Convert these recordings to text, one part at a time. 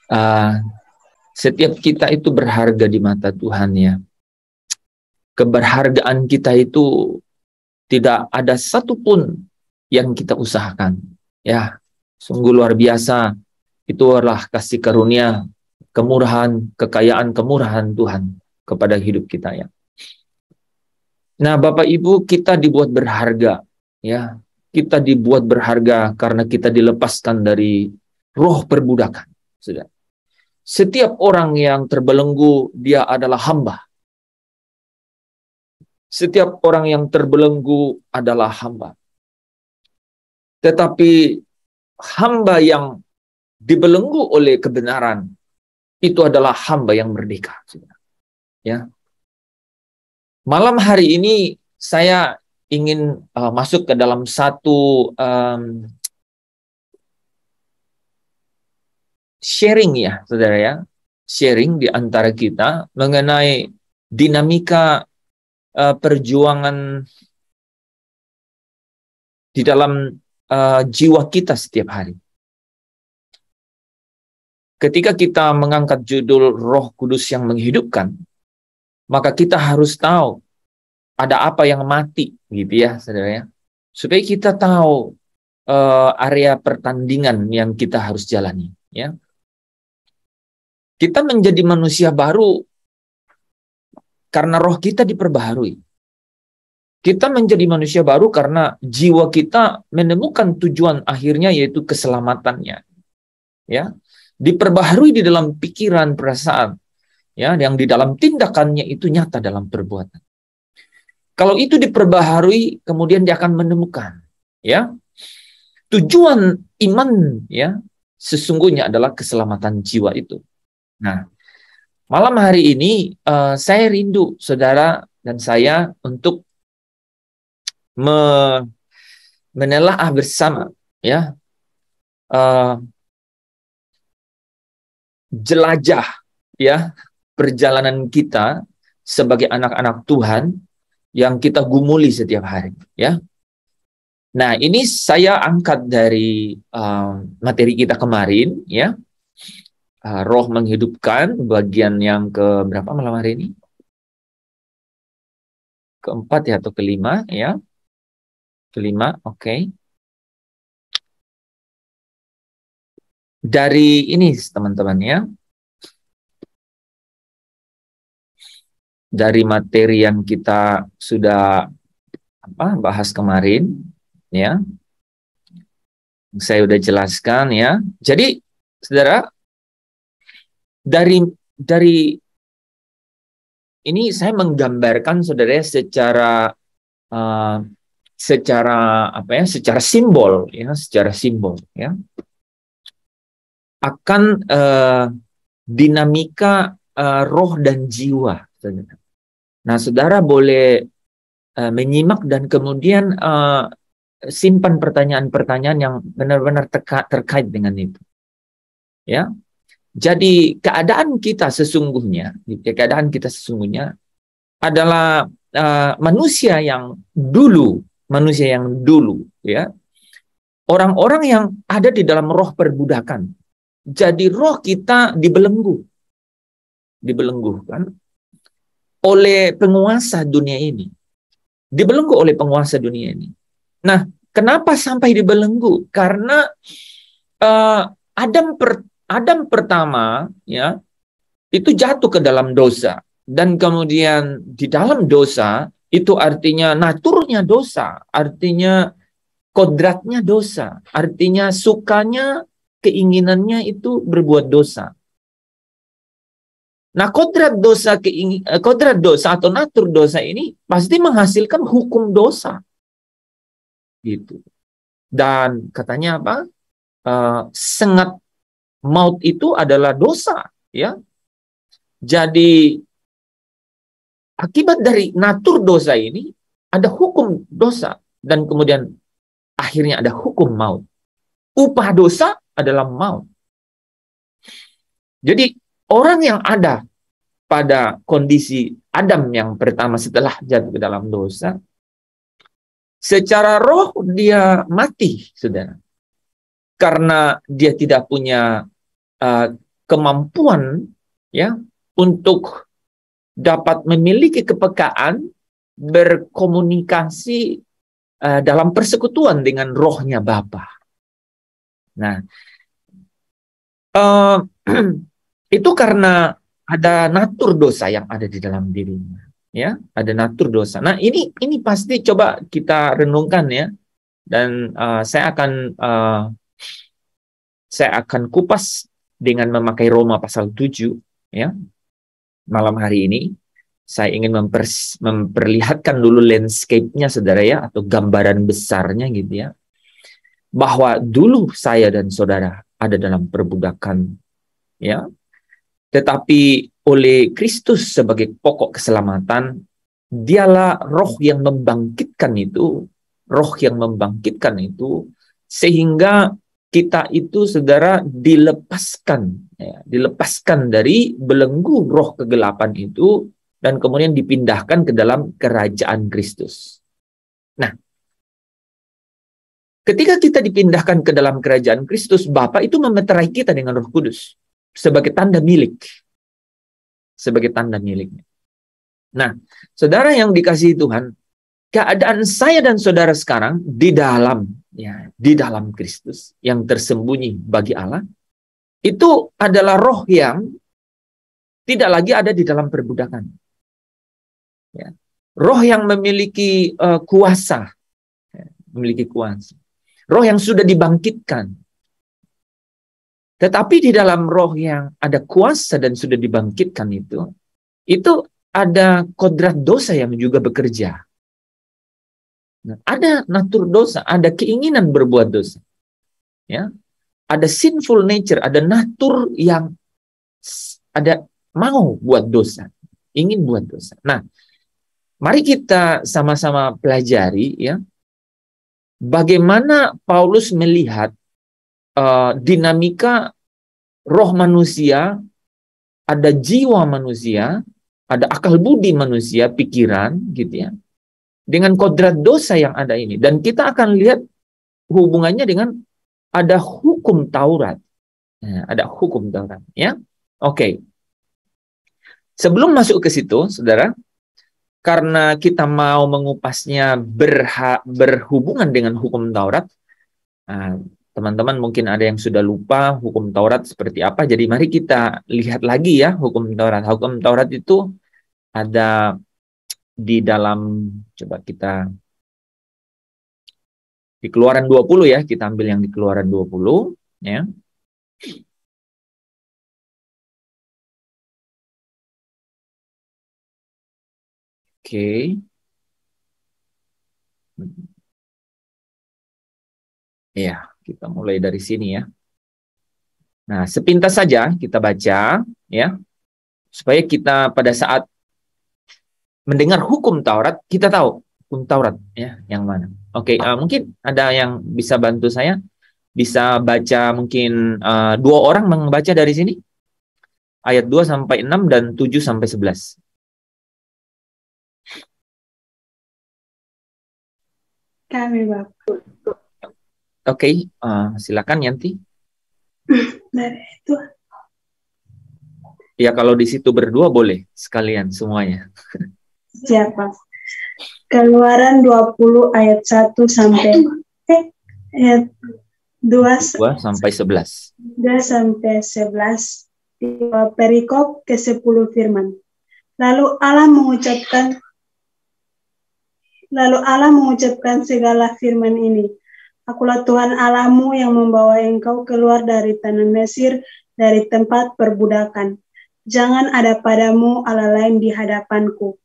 Uh, Setiap kita itu berharga di mata Tuhan ya. Keberhargaan kita itu tidak ada satupun yang kita usahakan. Ya, sungguh luar biasa. Itu adalah kasih karunia, kemurahan, kekayaan, kemurahan Tuhan kepada hidup kita ya. Nah, Bapak Ibu, kita dibuat berharga ya. Kita dibuat berharga karena kita dilepaskan dari roh perbudakan. Sudah. Setiap orang yang terbelenggu, dia adalah hamba. Setiap orang yang terbelenggu adalah hamba. Tetapi hamba yang dibelenggu oleh kebenaran, itu adalah hamba yang merdeka. Ya. Malam hari ini, saya ingin masuk ke dalam satu sharing ya, saudara ya. Sharing di antara kita mengenai dinamika perjuangan di dalam jiwa kita setiap hari. Ketika kita mengangkat judul Roh Kudus yang menghidupkan, maka kita harus tahu ada apa yang mati, gitu ya, saudara ya. Supaya kita tahu area pertandingan yang kita harus jalani, ya. Kita menjadi manusia baru karena roh kita diperbaharui. Kita menjadi manusia baru karena jiwa kita menemukan tujuan akhirnya, yaitu keselamatannya. Ya, diperbaharui di dalam pikiran, perasaan, ya, yang di dalam tindakannya itu nyata dalam perbuatan. Kalau itu diperbaharui, kemudian dia akan menemukan, ya, tujuan iman, ya, sesungguhnya adalah keselamatan jiwa itu. Nah, malam hari ini saya rindu saudara dan saya untuk menelaah bersama, ya, jelajah, ya, perjalanan kita sebagai anak-anak Tuhan yang kita gumuli setiap hari, ya. Nah, ini saya angkat dari materi kita kemarin, ya. Roh menghidupkan, bagian yang ke berapa malam hari ini? Keempat ya, atau kelima, ya. Kelima, oke. Dari ini teman-teman ya. Dari materi yang kita sudah bahas kemarin, ya. Saya udah jelaskan ya. Jadi, saudara, dari ini saya menggambarkan saudara secara secara simbol, ya, secara simbol, ya, akan dinamika roh dan jiwa. Nah, saudara boleh menyimak dan kemudian simpan pertanyaan-pertanyaan yang benar-benar terkait dengan itu. Ya, jadi keadaan kita sesungguhnya adalah manusia yang dulu, ya, orang-orang yang ada di dalam roh perbudakan. Jadi roh kita dibelenggu kan oleh penguasa dunia ini. Dibelenggu oleh penguasa dunia ini. Nah, kenapa sampai dibelenggu? Karena Adam pertama, ya, itu jatuh ke dalam dosa, dan kemudian di dalam dosa itu artinya naturnya dosa, artinya kodratnya dosa, artinya sukanya, keinginannya itu berbuat dosa. Nah, kodrat dosa atau natur dosa ini pasti menghasilkan hukum dosa, gitu. Dan katanya apa? Sengat maut itu adalah dosa, ya. Jadi akibat dari natur dosa ini ada hukum dosa, dan kemudian akhirnya ada hukum maut. Upah dosa adalah maut. Jadi orang yang ada pada kondisi Adam yang pertama setelah jatuh ke dalam dosa, secara roh dia mati, saudara. Karena dia tidak punya kemampuan ya untuk dapat memiliki kepekaan berkomunikasi dalam persekutuan dengan rohnya Bapa. Nah, itu karena ada natur dosa yang ada di dalam dirinya, ya, ada natur dosa. Nah, ini pasti coba kita renungkan ya, dan saya akan kupas dengan memakai Roma pasal 7, ya. Malam hari ini saya ingin memperlihatkan dulu landscape-nya, saudara ya, atau gambaran besarnya gitu ya, bahwa dulu saya dan saudara ada dalam perbudakan, ya, tetapi oleh Kristus sebagai pokok keselamatan, dialah roh yang membangkitkan itu, sehingga kita itu, saudara, dilepaskan, ya, dilepaskan dari belenggu roh kegelapan itu, dan kemudian dipindahkan ke dalam kerajaan Kristus. Nah, ketika kita dipindahkan ke dalam kerajaan Kristus, Bapa itu memeterai kita dengan Roh Kudus sebagai tanda milik. Sebagai tanda miliknya. Nah, saudara yang dikasihi Tuhan, keadaan saya dan saudara sekarang di dalam, ya, di dalam Kristus yang tersembunyi bagi Allah, itu adalah roh yang tidak lagi ada di dalam perbudakan. Ya. Roh yang memiliki kuasa, ya, memiliki kuasa. Roh yang sudah dibangkitkan. Tetapi di dalam roh yang ada kuasa dan sudah dibangkitkan itu ada kodrat dosa yang juga bekerja. Nah, ada natur dosa, ada keinginan berbuat dosa. Ya. Ada sinful nature, ada natur yang ada mau buat dosa, ingin buat dosa. Nah, mari kita sama-sama pelajari ya, bagaimana Paulus melihat dinamika roh manusia, ada jiwa manusia, ada akal budi manusia, pikiran, gitu ya, dengan kodrat dosa yang ada ini. Dan kita akan lihat hubungannya dengan ada hukum Taurat. Nah, ada hukum Taurat, ya. Oke. Sebelum masuk ke situ, saudara, karena kita mau mengupasnya berhubungan dengan hukum Taurat, teman-teman mungkin ada yang sudah lupa hukum Taurat seperti apa. Jadi mari kita lihat lagi ya hukum Taurat. Hukum Taurat itu ada di dalam, coba kita di Keluaran 20 ya, kita ambil yang di Keluaran 20 ya. Oke. Ya, kita mulai dari sini ya. Nah, sepintas saja kita baca ya, supaya kita pada saat mendengar hukum Taurat, kita tahu hukum Taurat ya yang mana. Oke, mungkin ada yang bisa bantu saya, bisa baca mungkin 2 orang membaca dari sini. Ayat 2 sampai 6 dan 7 sampai 11. Kami, Bapak. Oke, silakan Yanti. Dari itu. Ya, kalau di situ berdua boleh sekalian semuanya. Siapa? Keluaran 20 ayat 1 sampai ayat 2 sampai 11. 2 sampai 11. Di perikop ke-10 firman. Lalu Allah mengucapkan segala firman ini. Akulah Tuhan Allahmu yang membawa engkau keluar dari tanah Mesir, dari tempat perbudakan. Jangan ada padamu Allah lain di hadapanku.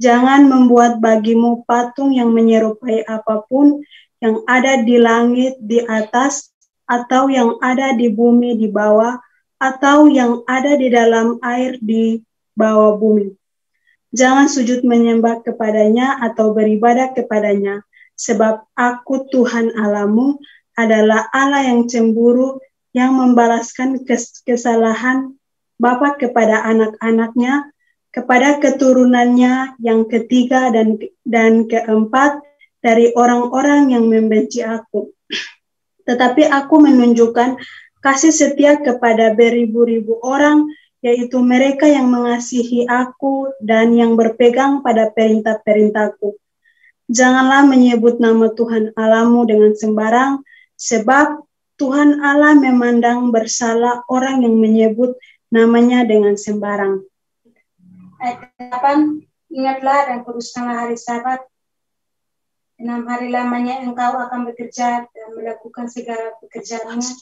Jangan membuat bagimu patung yang menyerupai apapun yang ada di langit di atas, atau yang ada di bumi di bawah, atau yang ada di dalam air di bawah bumi. Jangan sujud menyembah kepadanya atau beribadah kepadanya, sebab aku Tuhan Allahmu adalah Allah yang cemburu, yang membalaskan kesalahan bapa kepada anak-anaknya, kepada keturunannya yang ketiga dan keempat dari orang-orang yang membenci aku. Tetapi aku menunjukkan kasih setia kepada beribu-ribu orang, yaitu mereka yang mengasihi aku dan yang berpegang pada perintah-perintahku. Janganlah menyebut nama Tuhan Allahmu dengan sembarang, sebab Tuhan Allah memandang bersalah orang yang menyebut namanya dengan sembarang. Ayat 8, ingatlah dan kuduskanlah hari Sabat. 6 hari lamanya engkau akan bekerja dan melakukan segala pekerjaannya.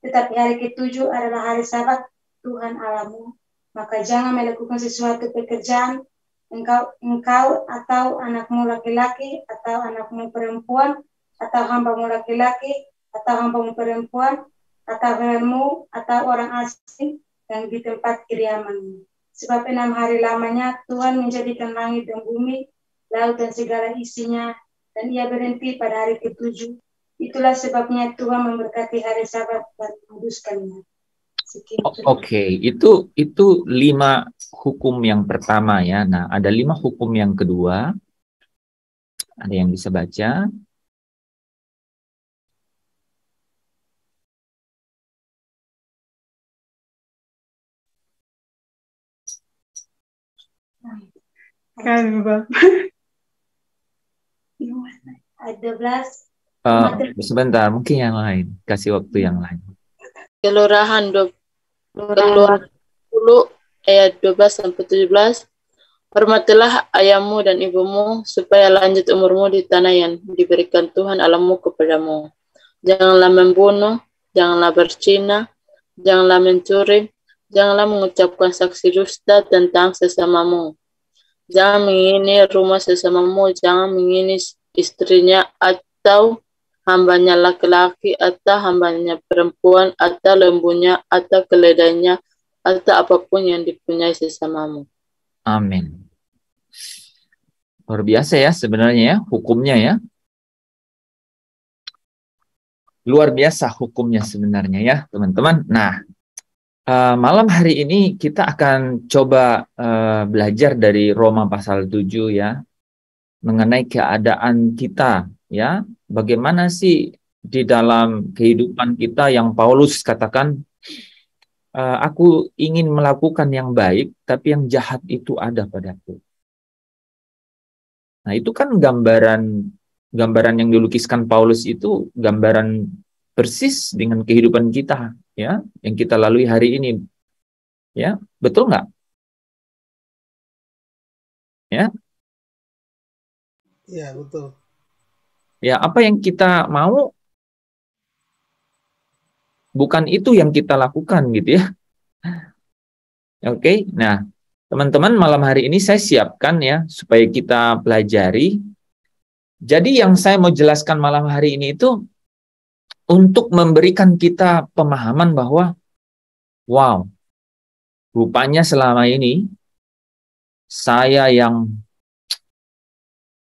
Tetapi hari ke-7 adalah hari Sabat Tuhan Allahmu. Maka jangan melakukan sesuatu pekerjaan, engkau atau anakmu laki-laki, atau anakmu perempuan, atau hambamu laki-laki, atau hambamu perempuan, atau hewanmu, atau orang asing yang di tempat kediamanmu. Sebab 6 hari lamanya Tuhan menjadikan langit dan bumi, laut dan segala isinya, dan ia berhenti pada hari ke-7. Itulah sebabnya Tuhan memberkati hari Sabat dan menguduskannya. Oke, itu 5 hukum yang pertama ya. Nah, ada 5 hukum yang kedua. Ada yang bisa baca? Kan, Bapak. Ayat 12. Sebentar, mungkin yang lain. Kasih waktu yang lain. Keluaran 10 ayat 12-17. Hormatilah ayahmu dan ibumu supaya lanjut umurmu di tanah yang diberikan Tuhan Allahmu kepadamu. Janganlah membunuh, janganlah berzina, janganlah mencuri, janganlah mengucapkan saksi dusta tentang sesamamu. Jangan mengingini rumah sesamamu, jangan mengingini istrinya atau hambanya laki-laki atau hambanya perempuan atau lembunya atau keledainya atau apapun yang dipunyai sesamamu. Amin. Luar biasa ya sebenarnya ya hukumnya ya. Luar biasa hukumnya sebenarnya ya teman-teman. Nah, malam hari ini kita akan coba belajar dari Roma pasal 7 ya. Mengenai keadaan kita ya. Bagaimana sih di dalam kehidupan kita yang Paulus katakan, aku ingin melakukan yang baik, tapi yang jahat itu ada padaku. Nah, itu kan gambaran yang dilukiskan Paulus itu gambaran persis dengan kehidupan kita, ya, yang kita lalui hari ini, ya, betul nggak? Ya, ya betul. Ya, apa yang kita mau, bukan itu yang kita lakukan, gitu ya. Oke, nah, teman-teman, malam hari ini saya siapkan ya, supaya kita pelajari. Jadi yang saya mau jelaskan malam hari ini itu, untuk memberikan kita pemahaman bahwa, wow, rupanya selama ini, saya yang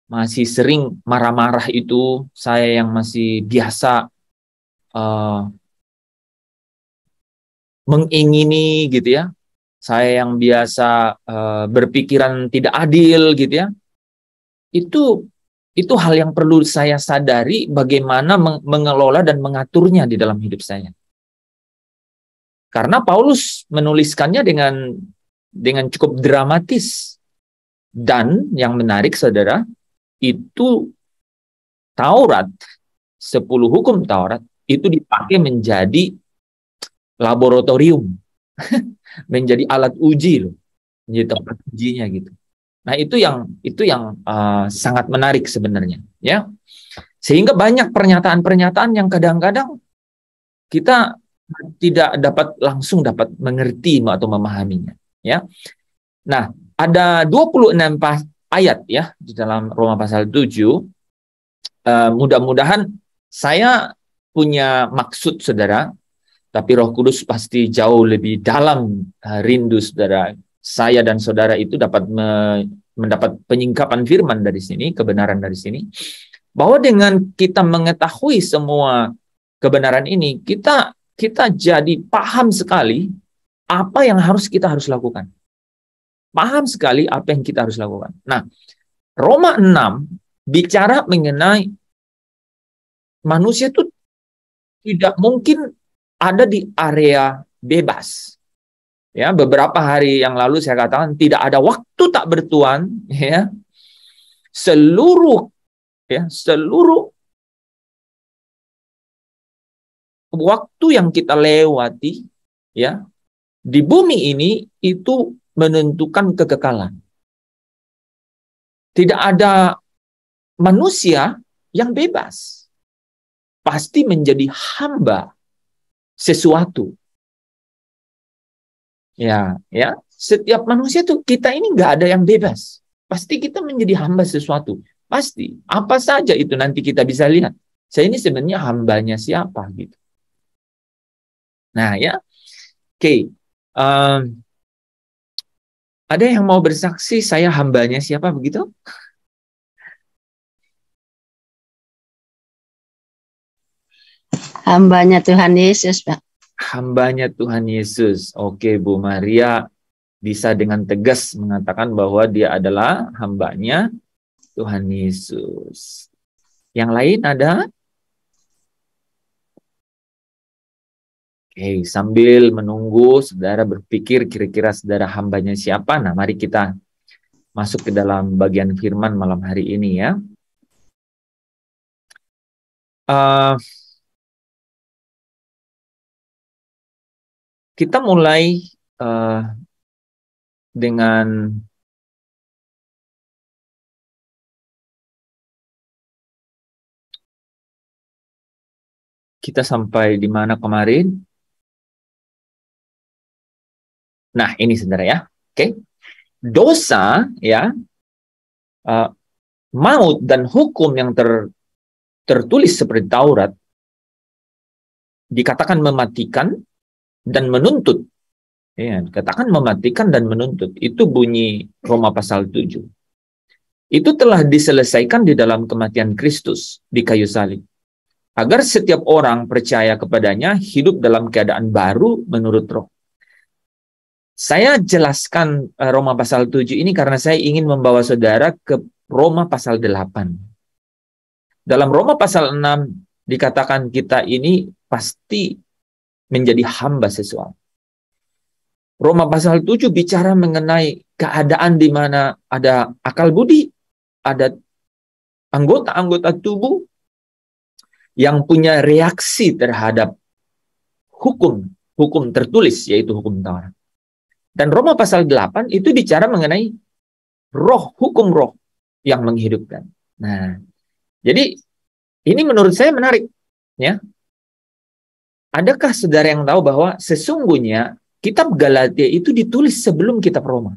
masih sering marah-marah itu, saya yang masih biasa mengingini gitu ya, saya yang biasa berpikiran tidak adil gitu ya, itu hal yang perlu saya sadari bagaimana mengelola dan mengaturnya di dalam hidup saya. Karena Paulus menuliskannya dengan cukup dramatis. Dan yang menarik saudara, itu Taurat, 10 hukum Taurat, itu dipakai menjadi laboratorium. Menjadi alat uji loh. Menjadi tempat ujinya gitu. Nah, itu yang sangat menarik sebenarnya, ya. Sehingga banyak pernyataan-pernyataan yang kadang-kadang kita tidak langsung dapat mengerti atau memahaminya, ya. Nah, ada 26 ayat ya di dalam Roma pasal 7. Mudah-mudahan saya punya maksud saudara, tapi Roh Kudus pasti jauh lebih dalam rindu saudara. Saya dan saudara itu dapat mendapat penyingkapan firman dari sini, kebenaran dari sini. Bahwa dengan kita mengetahui semua kebenaran ini, kita jadi paham sekali apa yang kita harus lakukan. Paham sekali apa yang kita harus lakukan. Nah, Roma 6 bicara mengenai manusia itu tidak mungkin ada di area bebas. Ya, beberapa hari yang lalu saya katakan tidak ada waktu tak bertuan, ya. Seluruh waktu yang kita lewati, ya, di bumi ini itu menentukan kekekalan. Tidak ada manusia yang bebas. Pasti menjadi hamba sesuatu. Ya. Setiap manusia tuh, kita ini nggak ada yang bebas. Pasti kita menjadi hamba sesuatu. Pasti. Apa saja itu nanti kita bisa lihat. Saya ini sebenarnya hambanya siapa gitu. Nah, ya. Oke. Ada yang mau bersaksi saya hambanya siapa begitu? Hambanya Tuhan Yesus, Pak. Hambanya Tuhan Yesus. Oke, Bu Maria bisa dengan tegas mengatakan bahwa dia adalah hambanya Tuhan Yesus. Yang lain ada? Oke, sambil menunggu saudara berpikir kira-kira saudara hambanya siapa. Nah, mari kita masuk ke dalam bagian firman malam hari ini ya. Kita mulai dengan kita sampai di mana kemarin? Nah, ini saudara ya. Oke. Dosa ya, maut dan hukum yang tertulis seperti Taurat dikatakan mematikan dan menuntut. Ya, dikatakan mematikan dan menuntut. Itu bunyi Roma pasal 7. Itu telah diselesaikan di dalam kematian Kristus di kayu salib. Agar setiap orang percaya kepadanya hidup dalam keadaan baru menurut roh. Saya jelaskan Roma pasal 7 ini karena saya ingin membawa saudara ke Roma pasal 8. Dalam Roma pasal 6 dikatakan kita ini pasti menjadi hamba sesuatu. Roma pasal 7 bicara mengenai keadaan di mana ada akal budi, ada anggota-anggota tubuh yang punya reaksi terhadap hukum tertulis, yaitu hukum Taurat. Dan Roma pasal 8 itu bicara mengenai roh, hukum roh yang menghidupkan. Nah, jadi ini menurut saya menarik, ya. Adakah saudara yang tahu bahwa sesungguhnya kitab Galatia itu ditulis sebelum kitab Roma?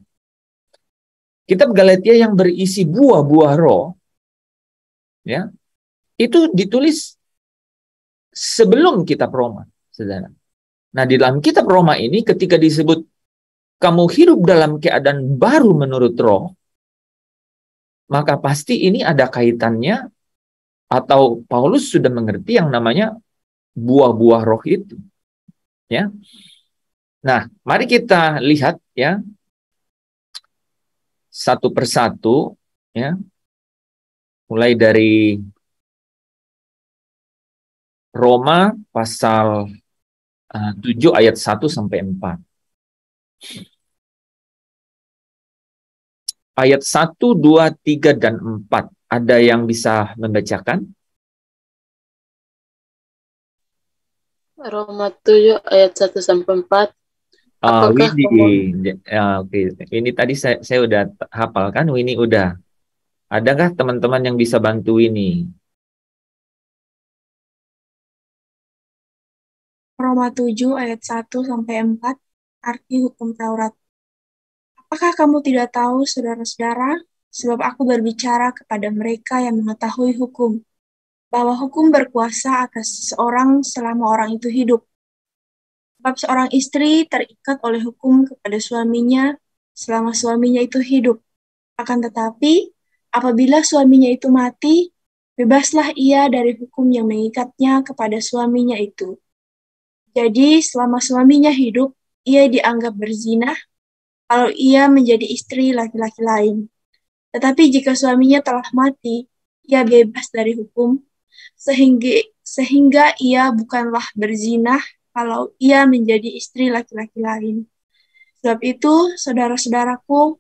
Kitab Galatia yang berisi buah-buah roh, ya, itu ditulis sebelum kitab Roma, saudara. Nah, di dalam kitab Roma ini ketika disebut kamu hidup dalam keadaan baru menurut roh, maka pasti ini ada kaitannya atau Paulus sudah mengerti yang namanya buah-buah roh itu. Ya. Nah, mari kita lihat ya satu persatu ya. Mulai dari Roma pasal 7 ayat 1 sampai 4. Ayat 1, 2, 3, dan 4. Ada yang bisa membacakan? Roma 7 ayat 1 sampai 4. Apakah Oke. Ini tadi saya udah hafal kan? Winnie udah. Adakah teman-teman yang bisa bantu ini? Roma 7 ayat 1 sampai 4, arti hukum Taurat. Apakah kamu tidak tahu, saudara-saudara, sebab aku berbicara kepada mereka yang mengetahui hukum, bahwa hukum berkuasa atas seseorang selama orang itu hidup. Sebab seorang istri terikat oleh hukum kepada suaminya selama suaminya itu hidup. Akan tetapi, apabila suaminya itu mati, bebaslah ia dari hukum yang mengikatnya kepada suaminya itu. Jadi, selama suaminya hidup, ia dianggap berzinah kalau ia menjadi istri laki-laki lain. Tetapi jika suaminya telah mati, ia bebas dari hukum, sehingga ia bukanlah berzinah kalau ia menjadi istri laki-laki lain. Sebab itu, saudara-saudaraku,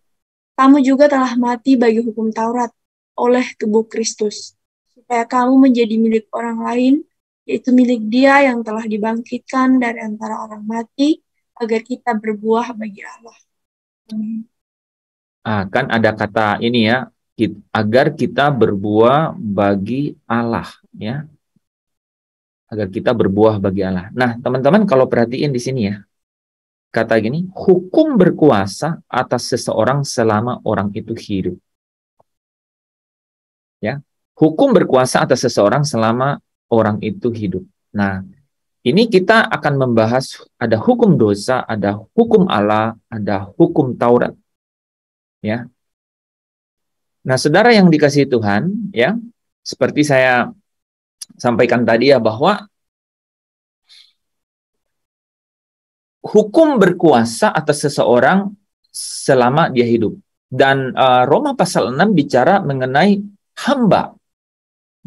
kamu juga telah mati bagi hukum Taurat oleh tubuh Kristus, supaya kamu menjadi milik orang lain, yaitu milik Dia yang telah dibangkitkan dari antara orang mati, agar kita berbuah bagi Allah. Amin. Kan ada kata ini ya, agar kita berbuah bagi Allah, ya. Agar kita berbuah bagi Allah. Nah, teman-teman kalau perhatiin di sini ya, kata gini, hukum berkuasa atas seseorang selama orang itu hidup. Ya, hukum berkuasa atas seseorang selama orang itu hidup. Nah, ini kita akan membahas ada hukum dosa, ada hukum Allah, ada hukum Taurat. Ya. Nah, saudara yang dikasihi Tuhan, ya, seperti saya sampaikan tadi ya, bahwa hukum berkuasa atas seseorang selama dia hidup. Dan Roma pasal 6 bicara mengenai hamba.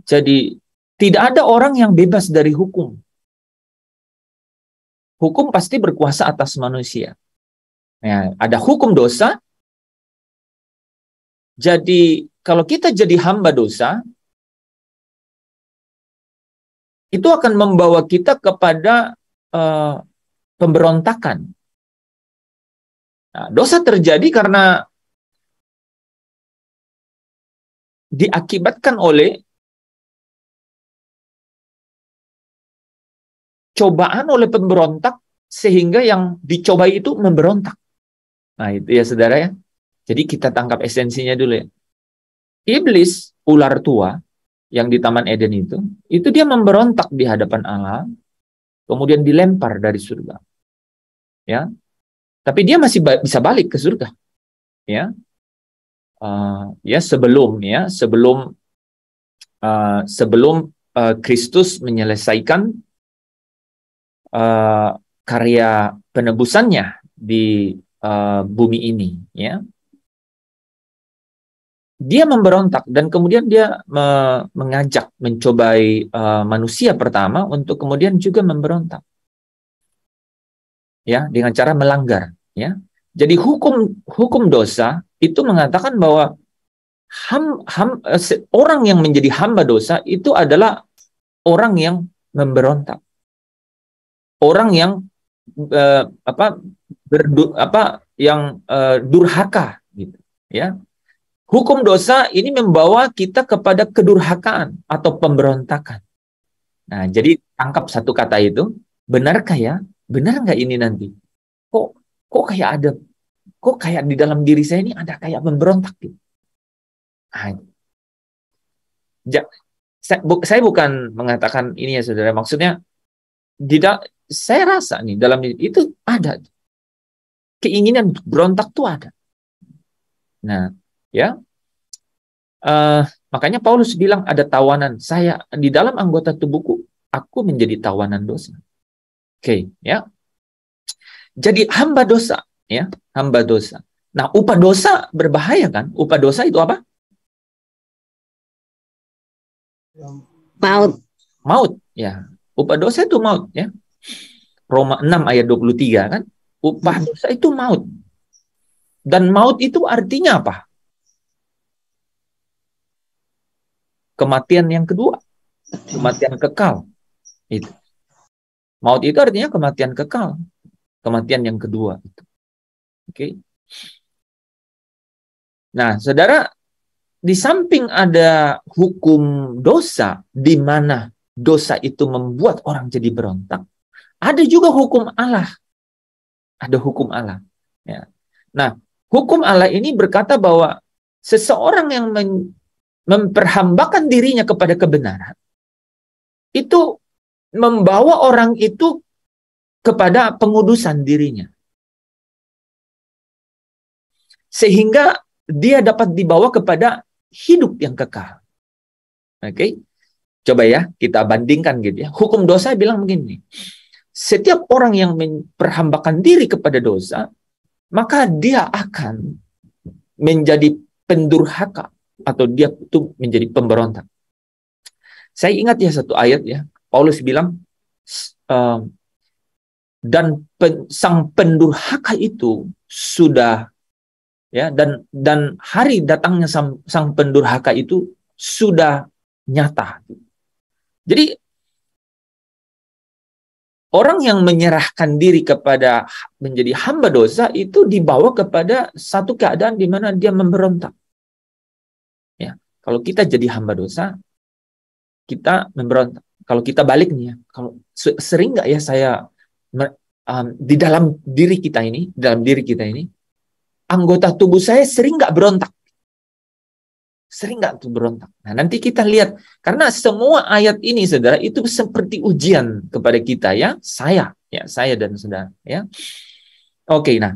Jadi tidak ada orang yang bebas dari hukum. Hukum pasti berkuasa atas manusia. Ya, ada hukum dosa. Jadi kalau kita jadi hamba dosa, itu akan membawa kita kepada pemberontakan. Nah, dosa terjadi karena diakibatkan oleh cobaan oleh pemberontak, sehingga yang dicobai itu memberontak. Nah, itu ya saudara ya. Jadi kita tangkap esensinya dulu ya. Iblis, ular tua yang di Taman Eden itu dia memberontak di hadapan Allah, kemudian dilempar dari surga. Ya. Tapi dia masih bisa balik ke surga. Ya. Sebelum Kristus menyelesaikan karya penebusannya di bumi ini, ya. Dia memberontak dan kemudian dia mengajak, mencobai manusia pertama untuk kemudian juga memberontak, ya, dengan cara melanggar, ya. Jadi hukum dosa itu mengatakan bahwa orang yang menjadi hamba dosa itu adalah orang yang memberontak, orang yang durhaka, gitu, ya. Hukum dosa ini membawa kita kepada kedurhakaan atau pemberontakan. Nah, jadi tangkap satu kata itu, benarkah ya? Benar nggak ini nanti? Kok kayak di dalam diri saya ini ada kayak memberontak gitu. Nah, saya bukan mengatakan ini ya saudara, maksudnya saya rasa nih dalam itu ada keinginan berontak tuh ada. Nah, ya, makanya Paulus bilang ada tawanan. Saya di dalam anggota tubuhku, aku menjadi tawanan dosa. Oke, ya. Jadi hamba dosa, ya, hamba dosa. Nah, upah dosa berbahaya kan? Upah dosa itu apa? Maut. Maut, ya. Upah dosa itu maut, ya. Roma 6 ayat 23 kan? Upah dosa itu maut. Dan maut itu artinya apa? Kematian yang kedua, kematian kekal. Itu. Maut itu artinya kematian kekal, kematian yang kedua. Oke. Nah, saudara, di samping ada hukum dosa, di mana dosa itu membuat orang jadi berontak, ada juga hukum Allah. Ada hukum Allah. Ya. Nah, hukum Allah ini berkata bahwa seseorang yang memperhambakan dirinya kepada kebenaran, itu membawa orang itu kepada pengudusan dirinya. Sehingga dia dapat dibawa kepada hidup yang kekal. Oke? Coba ya, kita bandingkan gitu ya. Hukum dosa bilang begini. Setiap orang yang memperhambakan diri kepada dosa, maka dia akan menjadi pendurhaka atau dia itu menjadi pemberontak. Saya ingat ya satu ayat ya. Paulus bilang dan sang pendurhaka itu sudah, ya, dan hari datangnya sang pendurhaka itu sudah nyata. Jadi orang yang menyerahkan diri kepada menjadi hamba dosa itu dibawa kepada satu keadaan di mana dia memberontak. Ya, kalau kita jadi hamba dosa, kita memberontak. Kalau kita balik nih ya, kalau sering nggak ya saya di dalam diri kita ini, anggota tubuh saya sering nggak berontak. Sering nggak tuh berontak. Nah, nanti kita lihat, karena semua ayat ini, saudara, itu seperti ujian kepada kita, ya, saya dan saudara, ya. Oke, nah,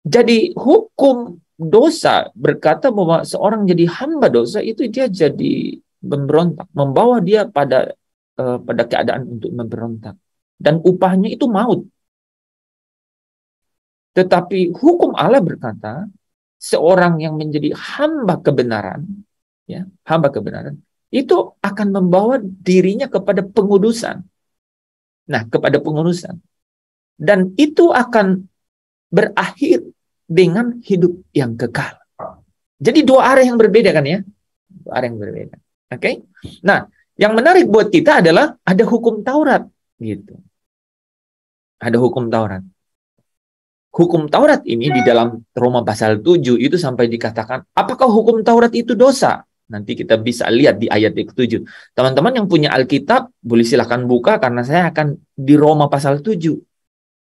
jadi hukum dosa berkata bahwa seorang jadi hamba dosa itu dia jadi memberontak, membawa dia pada keadaan untuk memberontak, dan upahnya itu maut. Tetapi hukum Allah berkata, seorang yang menjadi hamba kebenaran, ya, hamba kebenaran, itu akan membawa dirinya kepada pengudusan. Nah, kepada pengudusan. Dan itu akan berakhir dengan hidup yang kekal. Jadi dua arah yang berbeda kan ya? Dua arah yang berbeda. Oke? Nah, yang menarik buat kita adalah ada hukum Taurat gitu. Ada hukum Taurat. Hukum Taurat ini di dalam Roma pasal 7 itu sampai dikatakan, apakah hukum Taurat itu dosa? Nanti kita bisa lihat di ayat ke-7. Teman-teman yang punya Alkitab, boleh silakan buka karena saya akan di Roma pasal 7.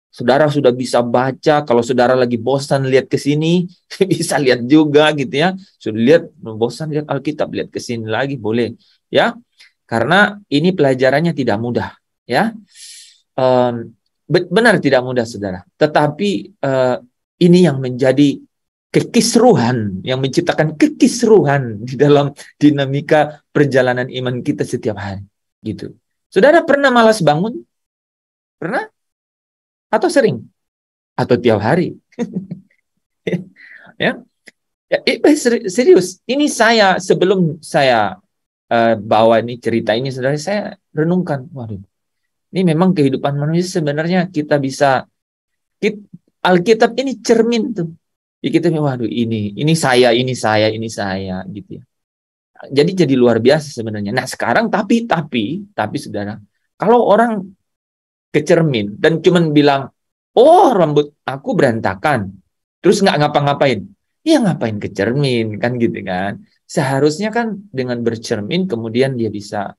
Saudara sudah bisa baca, kalau saudara lagi bosan lihat ke sini, bisa lihat juga gitu ya. Sudah lihat, bosan lihat Alkitab, lihat ke sini lagi, boleh. Ya, karena ini pelajarannya tidak mudah. Ya, benar tidak mudah, saudara. Tetapi ini yang menjadi kekisruhan, yang menciptakan kekisruhan di dalam dinamika perjalanan iman kita setiap hari. Gitu. Saudara pernah malas bangun? Pernah? Atau sering? Atau tiap hari? Ya, serius. Ini saya sebelum saya bawa ini cerita ini, saudara, saya renungkan. Waduh. Ini memang kehidupan manusia sebenarnya kita bisa, Alkitab ini cermin tuh. Ya, kita waduh ini saya gitu ya. Jadi luar biasa sebenarnya. Nah, sekarang tapi saudara, kalau orang ke cermin dan cuman bilang, "Oh, rambut aku berantakan." Terus nggak ngapa-ngapain. Ya ngapain ke cermin kan gitu kan. Seharusnya kan dengan bercermin kemudian dia bisa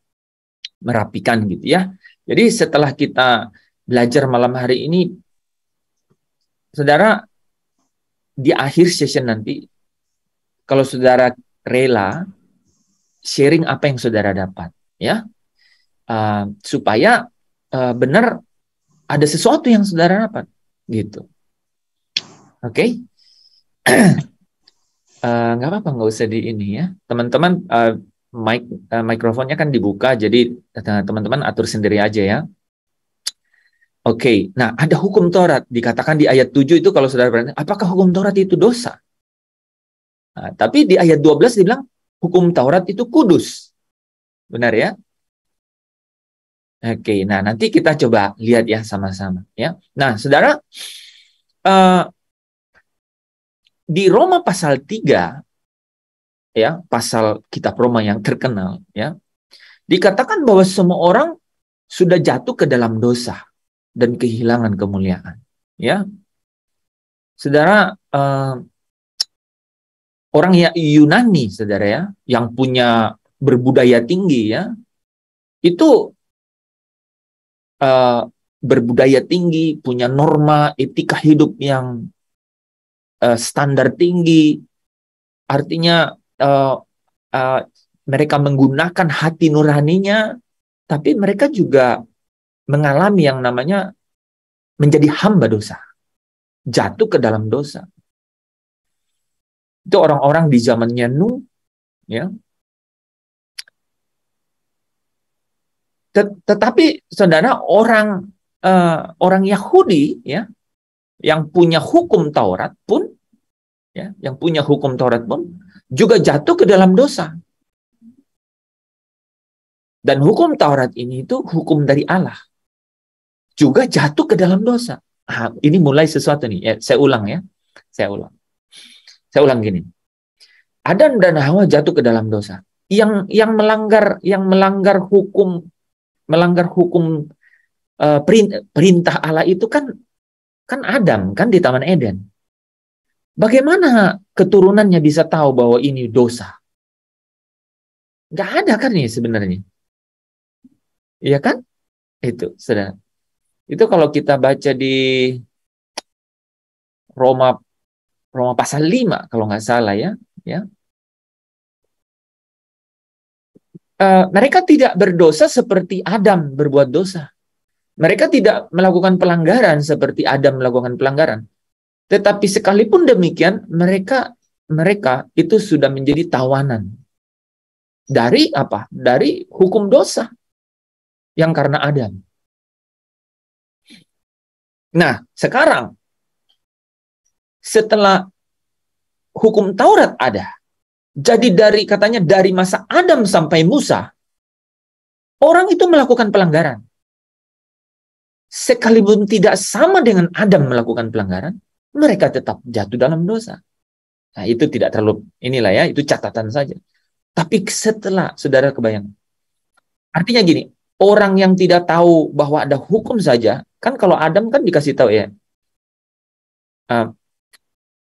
merapikan gitu ya. Jadi setelah kita belajar malam hari ini, saudara, di akhir session nanti, kalau saudara rela, sharing apa yang saudara dapat, ya, supaya benar ada sesuatu yang saudara dapat, gitu. Oke? Nggak apa-apa, nggak usah di ini ya, teman-teman. Mikrofonnya kan dibuka, jadi teman-teman atur sendiri aja ya. Oke, nah ada hukum Taurat, dikatakan di ayat 7 itu kalau saudara bertanya, apakah hukum Taurat itu dosa? Nah, tapi di ayat 12 dibilang, hukum Taurat itu kudus. Benar ya? Oke, nah nanti kita coba lihat ya sama-sama. Ya. Nah, saudara, di Roma pasal 3, ya, pasal kitab Roma yang terkenal, ya, dikatakan bahwa semua orang sudah jatuh ke dalam dosa dan kehilangan kemuliaan, ya. Saudara, orang yang Yunani, saudara ya, yang punya berbudaya tinggi, ya, itu berbudaya tinggi, punya norma etika hidup yang standar tinggi, artinya mereka menggunakan hati nuraninya, tapi mereka juga mengalami yang namanya menjadi hamba dosa, jatuh ke dalam dosa. Itu orang-orang di zamannya Nuh, ya. Tetapi saudara, orang Yahudi, ya, yang punya hukum Taurat pun, ya, juga jatuh ke dalam dosa. Dan hukum Taurat ini itu hukum dari Allah. juga jatuh ke dalam dosa. Ini mulai sesuatu nih. Ya, saya ulang ya. Saya ulang gini. Adam dan Hawa jatuh ke dalam dosa. Yang melanggar hukum perintah Allah itu kan Adam kan di Taman Eden. Bagaimana keturunannya bisa tahu bahwa ini dosa? Nggak ada kan nih sebenarnya. Iya kan? Itu, saudara. Itu kalau kita baca di Roma pasal 5 kalau nggak salah ya. Mereka tidak berdosa seperti Adam berbuat dosa. Mereka tidak melakukan pelanggaran seperti Adam melakukan pelanggaran. Tetapi sekalipun demikian, mereka itu sudah menjadi tawanan. Dari apa? Dari hukum dosa yang karena Adam. Nah, sekarang setelah hukum Taurat ada, jadi katanya dari masa Adam sampai Musa, orang itu melakukan pelanggaran. Sekalipun tidak sama dengan Adam melakukan pelanggaran, mereka tetap jatuh dalam dosa. Nah, itu tidak terlalu, inilah ya, itu catatan saja. Tapi setelah, saudara kebayang. Artinya gini, orang yang tidak tahu bahwa ada hukum saja, kan kalau Adam kan dikasih tahu ya,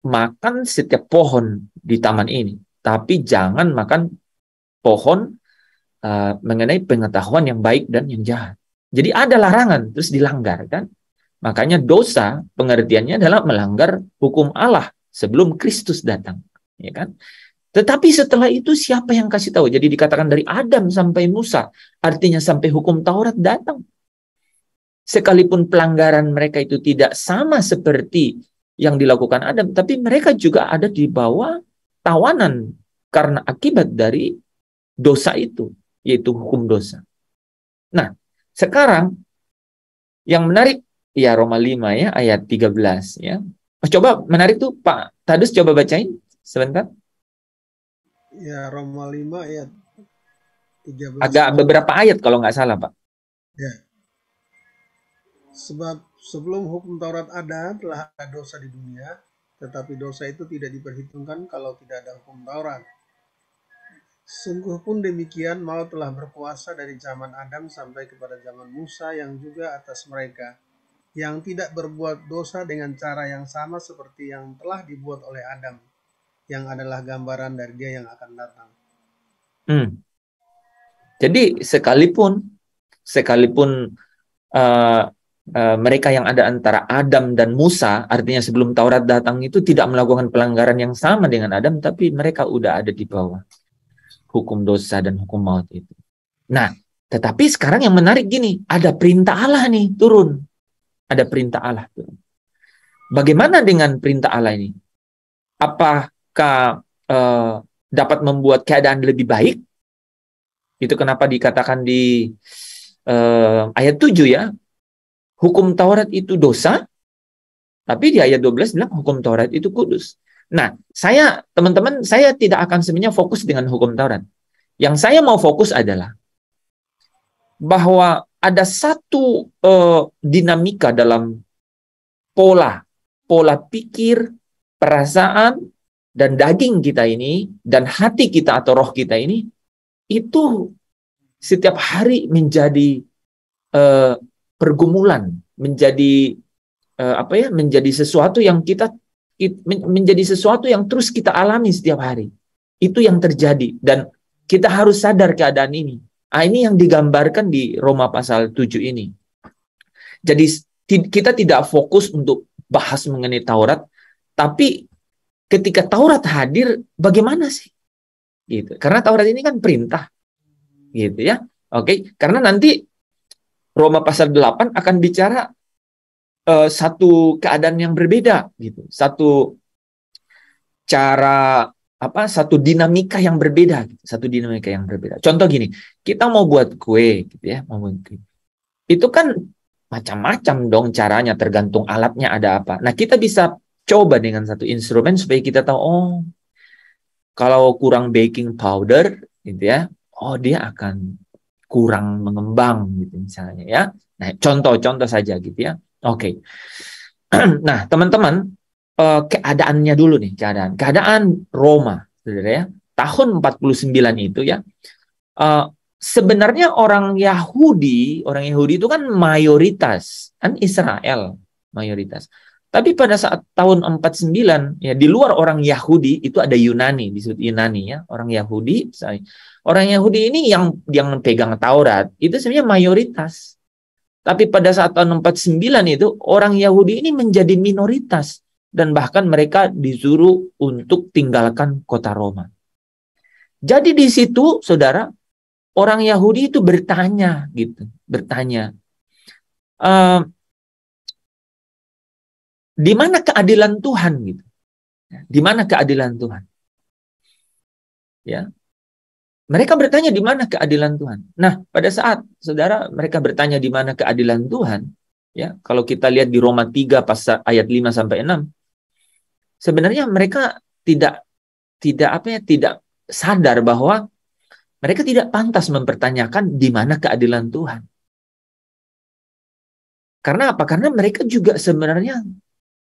makan setiap pohon di taman ini, tapi jangan makan pohon mengenai pengetahuan yang baik dan yang jahat. Jadi ada larangan, terus dilanggar kan. Makanya dosa pengertiannya adalah melanggar hukum Allah sebelum Kristus datang, ya kan? Tetapi setelah itu siapa yang kasih tahu? Jadi dikatakan dari Adam sampai Musa, artinya sampai hukum Taurat datang. Sekalipun pelanggaran mereka itu tidak sama seperti yang dilakukan Adam, tapi mereka juga ada di bawah tawanan karena akibat dari dosa itu, yaitu hukum dosa. Nah, sekarang yang menarik ya Roma 5 ya ayat 13 ya. Coba menarik tuh Pak Tadus, coba bacain sebentar. Ya, Roma 5 ayat 13. Agak beberapa ayat kalau nggak salah, Pak. Ya. Sebab sebelum hukum Taurat ada, telah ada dosa di dunia, tetapi dosa itu tidak diperhitungkan kalau tidak ada hukum Taurat. Sungguh pun demikian, maut telah berkuasa dari zaman Adam sampai kepada zaman Musa yang juga atas mereka, yang tidak berbuat dosa dengan cara yang sama seperti yang telah dibuat oleh Adam, yang adalah gambaran dari Dia yang akan datang. Jadi sekalipun mereka yang ada antara Adam dan Musa, artinya sebelum Taurat datang itu tidak melakukan pelanggaran yang sama dengan Adam, tapi mereka udah ada di bawah hukum dosa dan hukum maut itu. Nah, tetapi sekarang yang menarik gini, ada perintah Allah nih turun. Ada perintah Allah turun. Bagaimana dengan perintah Allah ini? Apakah dapat membuat keadaan lebih baik? Itu kenapa dikatakan di ayat 7 ya, hukum Taurat itu dosa, tapi di ayat 12 bilang hukum Taurat itu kudus. Nah, teman-teman, saya tidak akan sebenarnya fokus dengan hukum Taurat. Yang saya mau fokus adalah bahwa ada satu dinamika dalam pola pikir, perasaan, dan daging kita ini, dan hati kita atau roh kita ini, itu setiap hari menjadi pergumulan, menjadi menjadi sesuatu yang menjadi sesuatu yang terus kita alami setiap hari. Itu yang terjadi dan kita harus sadar keadaan ini. Ini yang digambarkan di Roma pasal 7 ini. Jadi kita tidak fokus untuk bahas mengenai Taurat, tapi ketika Taurat hadir, bagaimana sih? Gitu. Karena Taurat ini kan perintah. Gitu ya. Oke, karena nanti Roma pasal 8 akan bicara satu keadaan yang berbeda gitu. Satu cara satu dinamika yang berbeda gitu. Satu dinamika yang berbeda. Contoh gini, kita mau buat kue gitu ya, mau buat kue. Itu kan macam-macam dong caranya, tergantung alatnya ada apa. Nah, kita bisa coba dengan satu instrumen supaya kita tahu kalau kurang baking powder gitu ya, dia akan kurang mengembang gitu misalnya ya. Nah, contoh saja gitu ya. Oke. Nah, teman-teman, keadaannya dulu nih, keadaan Roma, saudara ya. Tahun 49 itu ya. Sebenarnya orang Yahudi itu kan mayoritas, kan Israel mayoritas. Tapi pada saat tahun 49 ya, di luar orang Yahudi itu ada Yunani, disebut Yunani ya, orang Yahudi. Orang Yahudi ini yang pegang Taurat itu sebenarnya mayoritas. Tapi pada saat tahun 49 itu orang Yahudi ini menjadi minoritas dan bahkan mereka disuruh untuk tinggalkan kota Roma. Jadi di situ, saudara, orang Yahudi itu bertanya, di mana keadilan Tuhan gitu? Di mana keadilan Tuhan? Ya, mereka bertanya di mana keadilan Tuhan. Nah, pada saat saudara mereka bertanya di mana keadilan Tuhan, ya, kalau kita lihat di Roma 3 pasal ayat 5 sampai 6, sebenarnya mereka tidak sadar bahwa mereka tidak pantas mempertanyakan di mana keadilan Tuhan. Karena apa? Karena mereka juga sebenarnya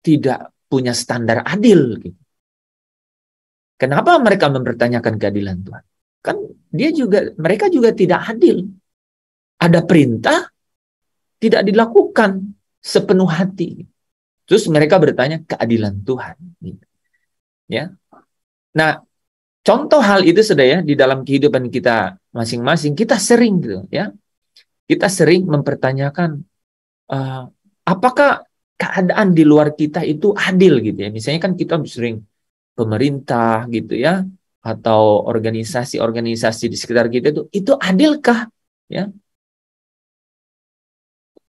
tidak punya standar adil. Gitu. Kenapa mereka mempertanyakan keadilan Tuhan? Kan mereka juga tidak adil. Ada perintah, tidak dilakukan sepenuh hati. Terus mereka bertanya keadilan Tuhan. Gitu. Ya. Nah, contoh hal itu saudara ya, di dalam kehidupan kita masing-masing, kita sering gitu ya. Kita sering mempertanyakan apakah keadaan di luar kita itu adil gitu ya. Misalnya kan kita sering pemerintah gitu ya, atau organisasi-organisasi di sekitar kita itu adilkah ya?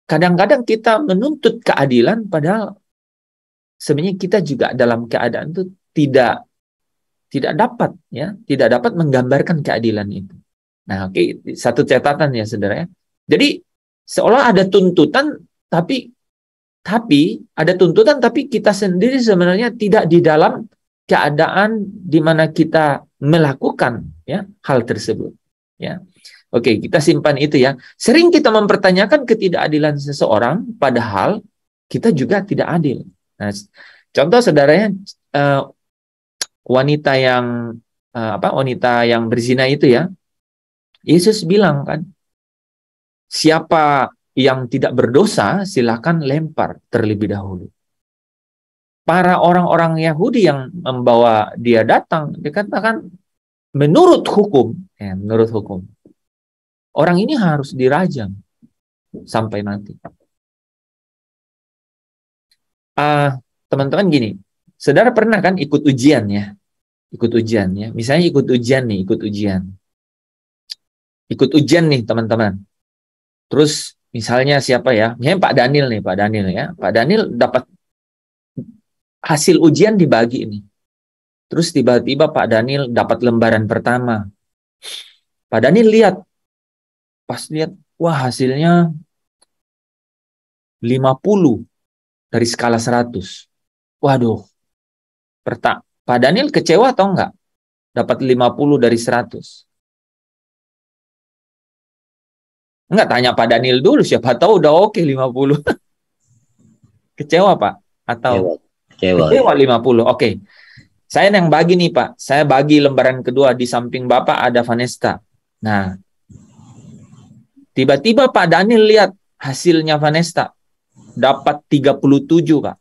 Kadang-kadang kita menuntut keadilan padahal sebenarnya kita juga dalam keadaan itu tidak dapat menggambarkan keadilan itu. Nah, oke, satu catatan ya saudara ya. Jadi seolah ada tuntutan tapi ada tuntutan tapi kita sendiri sebenarnya tidak di dalam keadaan di mana kita melakukan ya hal tersebut ya. Oke, kita simpan itu ya. Sering kita mempertanyakan ketidakadilan seseorang padahal kita juga tidak adil. Nah, contoh saudaranya wanita yang berzina itu ya. Yesus bilang kan, siapa yang tidak berdosa silakan lempar terlebih dahulu. Para orang-orang Yahudi yang membawa dia datang dikatakan menurut hukum, orang ini harus dirajam sampai mati. Teman-teman gini, saudara pernah kan ikut ujian ya? Misalnya ikut ujian nih teman-teman. Terus misalnya siapa ya? Misalnya Pak Daniel ya. Pak Daniel dapat hasil ujian dibagi nih. Terus tiba-tiba Pak Daniel dapat lembaran pertama. Pak Daniel pas lihat, wah hasilnya 50 dari skala 100. Waduh. Pak Daniel kecewa atau enggak? Dapat 50 dari 100. Enggak, tanya Pak Daniel dulu, siapa tahu udah oke 50. Kecewa Pak? Atau kecewa 50. Oke. Saya yang bagi nih Pak. Saya bagi lembaran kedua, di samping Bapak ada Vanesta. Nah, tiba-tiba Pak Daniel lihat hasilnya Vanesta. Dapat 37 Pak.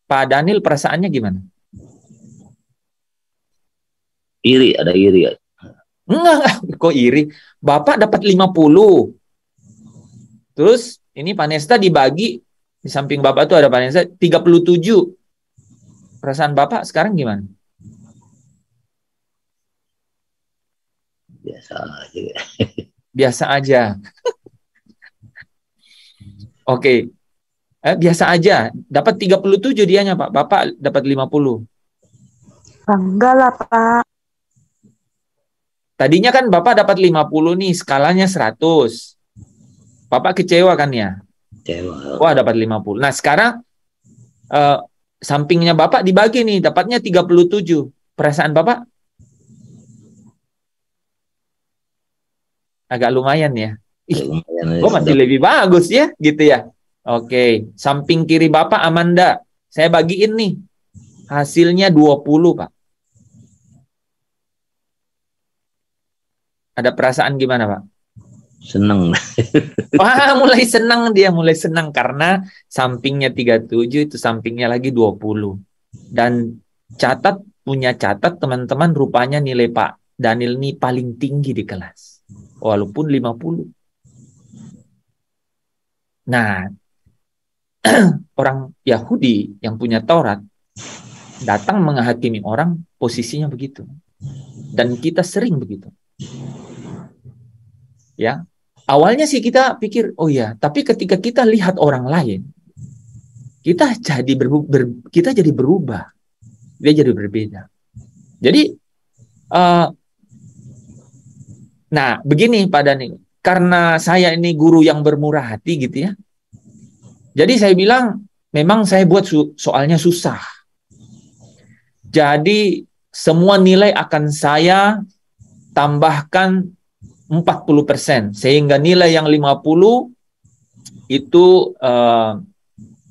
Pak Daniel perasaannya gimana? Iri, ada iri. Enggak, kok iri? Bapak dapat 50. Terus ini Vanessa dibagi, di samping Bapak tuh ada Vanessa 37. Perasaan Bapak sekarang gimana? Biasa aja. Biasa aja. Oke. Biasa aja. Dapat 37 dianya, Pak. Bapak dapat 50. Enggak lah, Pak. Tadinya kan Bapak dapat 50 nih, skalanya 100. Bapak kecewa kan ya? Kecewa. Wah, dapat 50. Nah, sekarang sampingnya Bapak dibagi nih, dapatnya 37. Perasaan Bapak? agak lumayan ya. Lumayan Gue masih lebih bagus ya, gitu ya. Oke, samping kiri Bapak Amanda, saya bagiin nih. Hasilnya 20, Pak. Ada perasaan gimana, Pak? Seneng. Wah, mulai senang dia, mulai senang karena sampingnya 37 itu sampingnya lagi 20. Dan punya catat teman-teman, rupanya nilai Pak Daniel ini paling tinggi di kelas. Walaupun 50. Nah, orang Yahudi yang punya Taurat datang menghakimi orang, posisinya begitu. Dan kita sering begitu. Ya. Awalnya sih kita pikir, oh ya, tapi ketika kita lihat orang lain, kita jadi berubah. Dia jadi berbeda. Jadi nah, begini Pak Daniel, karena saya ini guru yang bermurah hati gitu ya. Jadi saya bilang, memang saya buat soalnya susah. Jadi semua nilai akan saya tambahkan 40%. Sehingga nilai yang 50 itu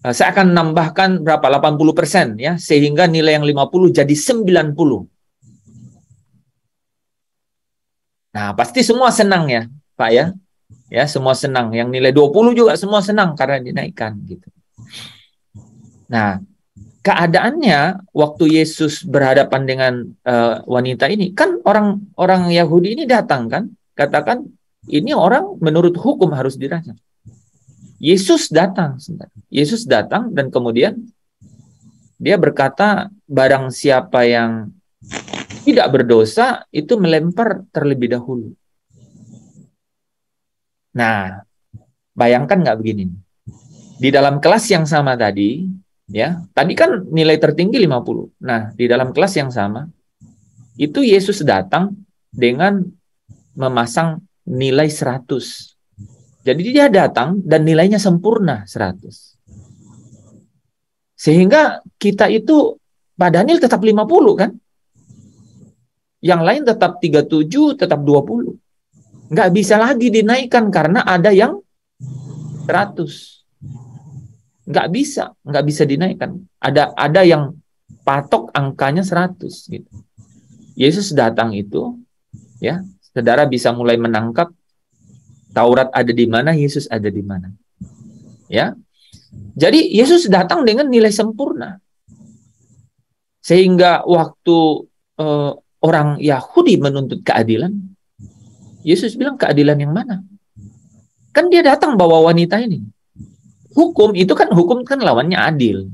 saya akan nambahkan berapa? 80% ya. Sehingga nilai yang 50 jadi 90. Nah, pasti semua senang ya, Pak ya. Ya, semua senang. Yang nilai 20 juga semua senang karena dinaikkan gitu. Nah, keadaannya waktu Yesus berhadapan dengan wanita ini, kan orang Yahudi ini datang kan, katakan ini orang menurut hukum harus dirajam. Yesus datang dan kemudian dia berkata, barang siapa yang tidak berdosa itu melempar terlebih dahulu. Nah, bayangkan nggak begini? Di dalam kelas yang sama tadi, ya, tadi kan nilai tertinggi 50. Nah, di dalam kelas yang sama, itu Yesus datang dengan memasang nilai 100. Jadi dia datang dan nilainya sempurna 100. Sehingga kita itu, Pak Daniel tetap 50 kan? Yang lain tetap 37, tetap 20. Nggak bisa lagi dinaikkan karena ada yang 100. Nggak bisa dinaikkan. Ada yang patok angkanya 100 gitu. Yesus datang itu, ya, saudara bisa mulai menangkap Taurat ada di mana, Yesus ada di mana. Ya. Jadi Yesus datang dengan nilai sempurna. Sehingga waktu orang Yahudi menuntut keadilan, Yesus bilang, keadilan yang mana? Kan dia datang bawa wanita ini. Hukum kan lawannya adil.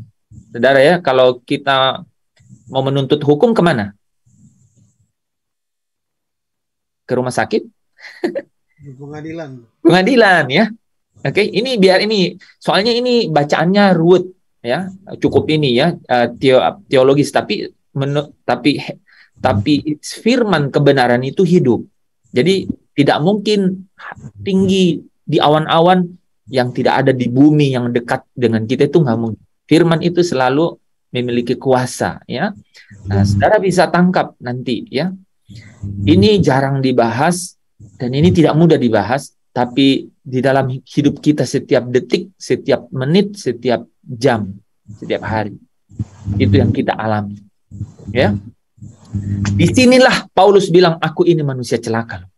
Saudara ya, kalau kita mau menuntut hukum kemana? Ke rumah sakit? Pengadilan ya. Oke, soalnya ini bacaannya ruwet ya, cukup ini ya, teologis, tapi firman kebenaran itu hidup. Jadi tidak mungkin tinggi di awan-awan yang tidak ada di bumi yang dekat dengan kita, itu nggak mungkin. Firman itu selalu memiliki kuasa ya. Nah, saudara bisa tangkap nanti ya. Ini jarang dibahas dan ini tidak mudah dibahas, tapi di dalam hidup kita setiap detik, setiap menit, setiap jam, setiap hari, itu yang kita alami ya. Disinilah Paulus bilang, aku ini manusia celaka.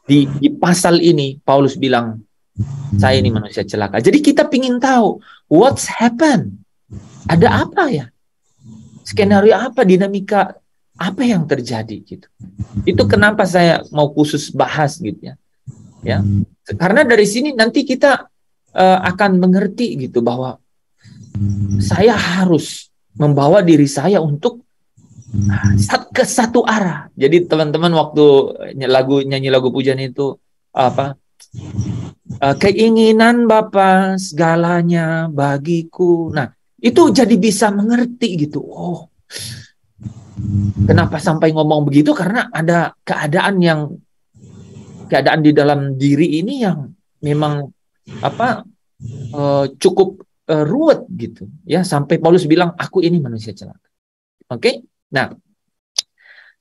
Di pasal ini Paulus bilang, saya ini manusia celaka. Jadi kita pingin tahu what's happened, ada apa ya, skenario apa, dinamika apa yang terjadi gitu. Itu kenapa saya mau khusus bahas gitu ya. Ya, karena dari sini nanti kita akan mengerti gitu bahwa saya harus membawa diri saya untuk ke satu arah. Jadi teman-teman waktu nyanyi lagu pujian itu apa? Keinginan Bapa segalanya bagiku. Nah, itu jadi bisa mengerti gitu. Oh, kenapa sampai ngomong begitu? Karena ada keadaan di dalam diri ini yang memang cukup ruwet gitu ya, sampai Paulus bilang, aku ini manusia celaka. Oke? Nah,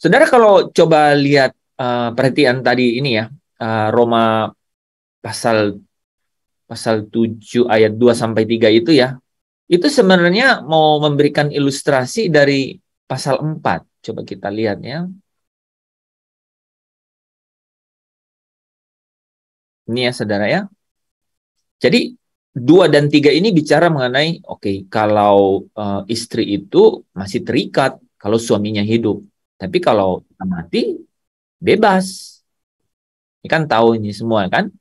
saudara kalau coba lihat perhatian tadi ini ya, Roma pasal 7 ayat 2 sampai 3 itu ya. Itu sebenarnya mau memberikan ilustrasi dari pasal 4. Coba kita lihat ya. Ini ya saudara ya. Jadi 2 dan 3 ini bicara mengenai kalau istri itu masih terikat kalau suaminya hidup. Tapi kalau mati bebas. Ini kan tahu ini semua kan.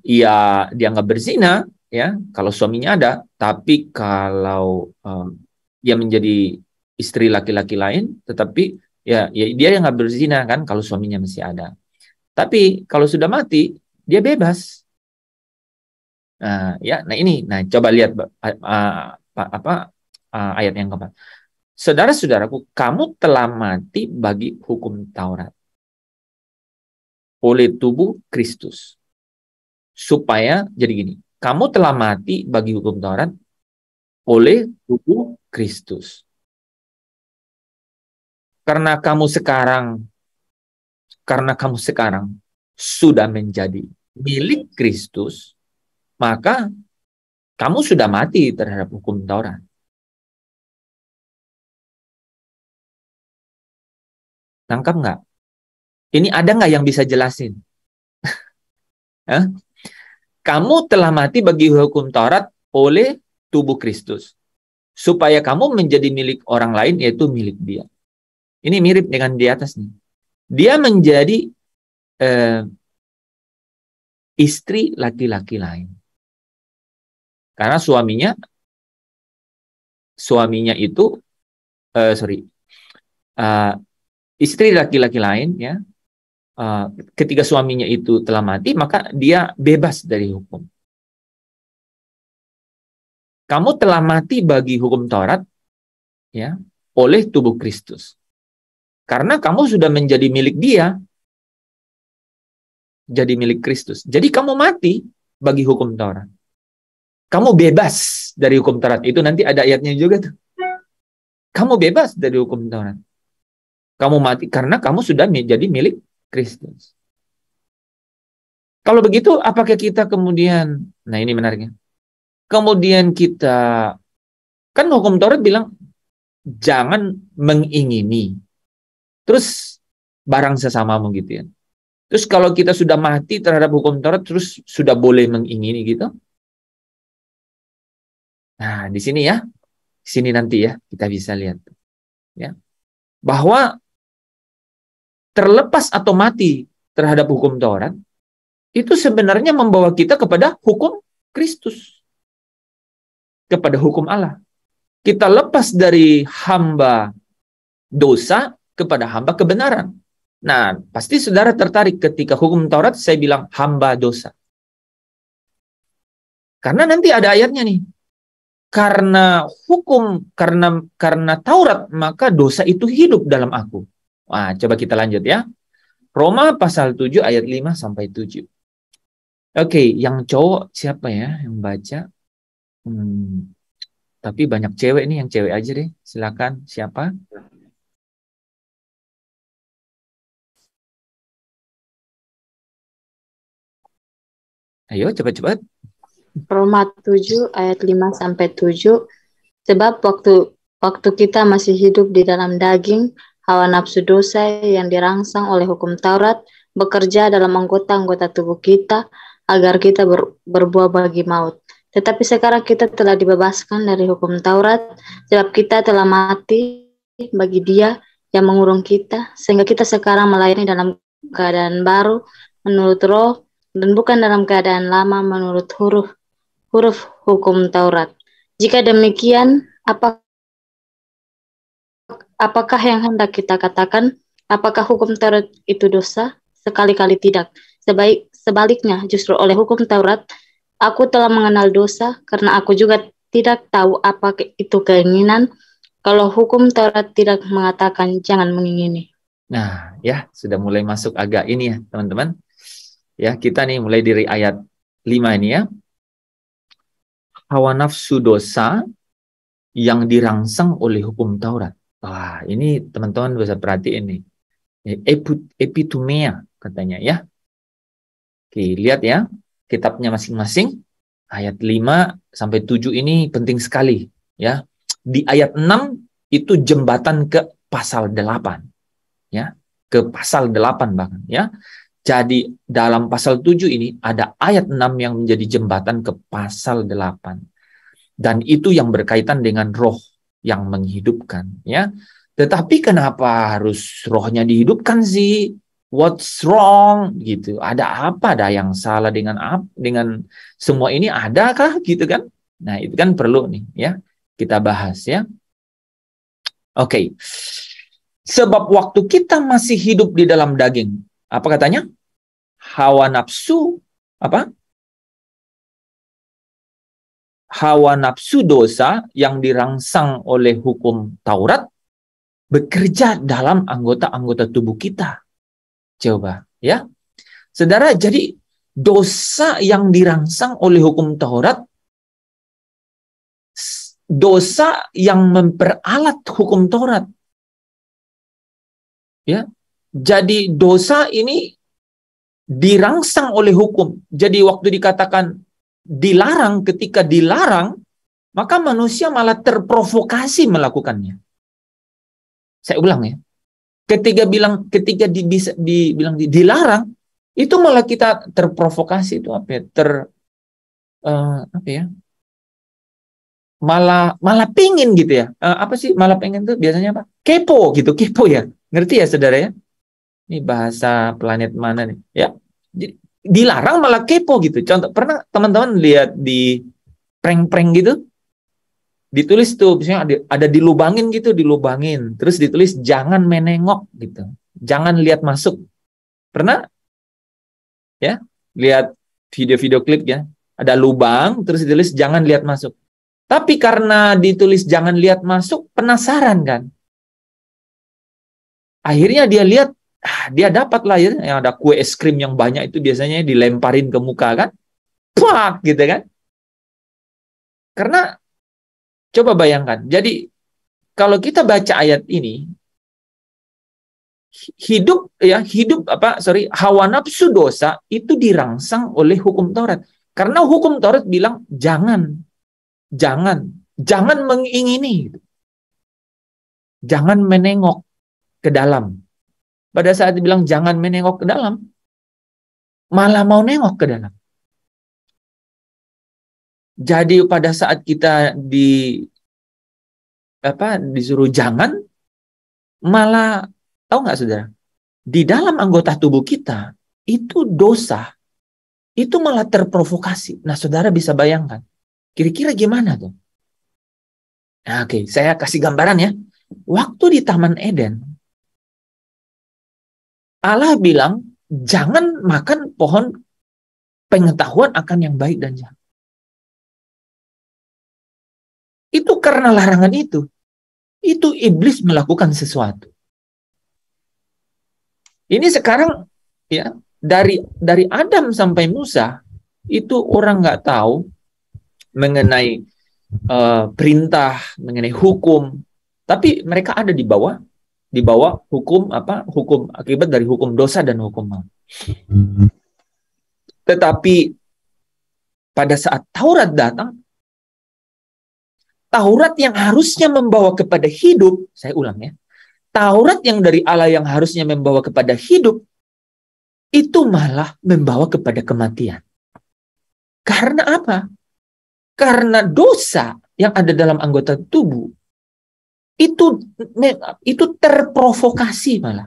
Dia nggak berzina ya kalau suaminya ada, tapi kalau dia menjadi istri laki-laki lain, tetapi ya dia yang nggak berzina kan kalau suaminya masih ada. Tapi kalau sudah mati dia bebas. Nah ini, coba lihat ayat yang keempat. Saudara-saudaraku, kamu telah mati bagi hukum Taurat oleh tubuh Kristus. Supaya, jadi gini, kamu telah mati bagi hukum Taurat oleh tubuh Kristus. Karena kamu sekarang sudah menjadi milik Kristus, maka kamu sudah mati terhadap hukum Taurat. Tangkap nggak? Ini ada nggak yang bisa jelasin? Kamu telah mati bagi hukum Taurat oleh tubuh Kristus. Supaya kamu menjadi milik orang lain, yaitu milik dia. Ini mirip dengan di atas nih. Dia menjadi istri laki-laki lain. Karena suaminya itu, istri laki-laki lain ya. Ketika suaminya itu telah mati, maka dia bebas dari hukum. Kamu telah mati bagi hukum Taurat ya, oleh tubuh Kristus. Karena kamu sudah menjadi milik dia. Jadi milik Kristus. Jadi kamu mati bagi hukum Taurat. Kamu bebas dari hukum Taurat. Itu nanti ada ayatnya juga tuh. Kamu bebas dari hukum Taurat. Kamu mati karena kamu sudah menjadi milik Kristus. Kalau begitu, apakah kita kemudian, nah ini menariknya, kemudian kita, kan hukum Taurat bilang, jangan mengingini, terus barang sesamamu gitu ya. Terus kalau kita sudah mati terhadap hukum Taurat, terus sudah boleh mengingini gitu. Nah, di sini ya, sini nanti ya, kita bisa lihat. Ya, bahwa terlepas atau mati terhadap hukum Taurat, itu sebenarnya membawa kita kepada hukum Kristus. Kepada hukum Allah. Kita lepas dari hamba dosa kepada hamba kebenaran. Nah, pasti saudara tertarik ketika hukum Taurat saya bilang hamba dosa. Karena nanti ada ayatnya nih. Karena hukum, karena Taurat, maka dosa itu hidup dalam aku. Wah, coba kita lanjut ya. Roma pasal 7 ayat 5 sampai 7. Oke, yang cowok siapa ya yang baca? Tapi banyak cewek nih, yang cewek aja deh. Silakan, siapa? Ayo, cepat-cepat. Roma 7 ayat 5 sampai 7. Sebab waktu kita masih hidup di dalam daging, hawa nafsu dosa yang dirangsang oleh hukum Taurat bekerja dalam anggota-anggota tubuh kita agar kita berbuah bagi maut. Tetapi sekarang kita telah dibebaskan dari hukum Taurat, sebab kita telah mati bagi Dia yang mengurung kita, sehingga kita sekarang melayani dalam keadaan baru menurut Roh, dan bukan dalam keadaan lama menurut huruf hukum Taurat. Jika demikian, apakah yang hendak kita katakan? Apakah hukum Taurat itu dosa? Sekali-kali tidak. Sebaliknya, justru oleh hukum Taurat, aku telah mengenal dosa, karena aku juga tidak tahu apa itu keinginan, kalau hukum Taurat tidak mengatakan jangan mengingini. Nah, ya, sudah mulai masuk agak ini ya, teman-teman. Ya, kita nih mulai dari ayat 5 ini ya. Hawa nafsu dosa yang dirangsang oleh hukum Taurat. Wah, ini teman-teman bisa perhatiin nih. Epitumea katanya ya. Oke, lihat ya kitabnya masing-masing. Ayat 5 sampai 7 ini penting sekali ya. Di ayat 6 itu jembatan ke pasal 8 ya. Ke pasal 8 bahkan ya. Jadi dalam pasal 7 ini ada ayat 6 yang menjadi jembatan ke pasal 8. Dan itu yang berkaitan dengan roh yang menghidupkan ya. Tetapi kenapa harus rohnya dihidupkan sih? What's wrong gitu? Ada apa? Ada yang salah dengan semua ini, adakah gitu kan? Nah, itu kan perlu nih ya kita bahas ya. Oke. Sebab waktu kita masih hidup di dalam daging, apa katanya? Hawa nafsu apa? Hawa nafsu dosa yang dirangsang oleh hukum Taurat bekerja dalam anggota-anggota tubuh kita. Coba, ya. Saudara, jadi dosa yang dirangsang oleh hukum Taurat, dosa yang memperalat hukum Taurat. Ya. Jadi dosa ini dirangsang oleh hukum. Jadi waktu dikatakan dilarang, ketika dilarang, maka manusia malah terprovokasi melakukannya. Saya ulang ya. Ketika dibilang dilarang, itu malah kita terprovokasi, itu apa ya? Apa ya? Malah pingin gitu ya. Apa sih malah pengen tuh biasanya apa? Kepo gitu, kepo ya. Ngerti ya saudara ya? Ini bahasa planet mana nih? Ya. Jadi, dilarang malah kepo gitu. Contoh, pernah teman-teman lihat di prank-prank gitu? Ditulis tuh, misalnya ada dilubangin gitu, dilubangin. Terus ditulis jangan menengok gitu. Jangan lihat masuk. Pernah? Ya, lihat video-video klip ya. Ada lubang, terus ditulis jangan lihat masuk. Tapi karena ditulis jangan lihat masuk, penasaran kan? Akhirnya dia lihat, dia dapat lah ya, yang ada kue es krim yang banyak itu biasanya dilemparin ke muka kan? Pak gitu kan? Karena coba bayangkan, jadi kalau kita baca ayat ini, hawa nafsu dosa itu dirangsang oleh hukum Taurat. Karena hukum Taurat bilang jangan mengingini, jangan menengok ke dalam. Pada saat dibilang jangan menengok ke dalam, malah mau nengok ke dalam. Jadi pada saat kita disuruh jangan, malah tahu nggak saudara? Di dalam anggota tubuh kita itu dosa, itu malah terprovokasi. Nah saudara bisa bayangkan, kira-kira gimana tuh? Nah, oke, saya kasih gambaran ya. Waktu di Taman Eden, Allah bilang jangan makan pohon pengetahuan akan yang baik dan jahat. Itu karena larangan itu iblis melakukan sesuatu. Ini sekarang ya dari Adam sampai Musa itu orang nggak tahu mengenai perintah, mengenai hukum, tapi mereka ada di bawah hukum akibat dari hukum dosa dan hukum maut. Tetapi pada saat Taurat datang, Taurat yang harusnya membawa kepada hidup, saya ulang ya, Taurat yang dari Allah yang harusnya membawa kepada hidup, itu malah membawa kepada kematian. Karena apa? Karena dosa yang ada dalam anggota tubuh, itu terprovokasi malah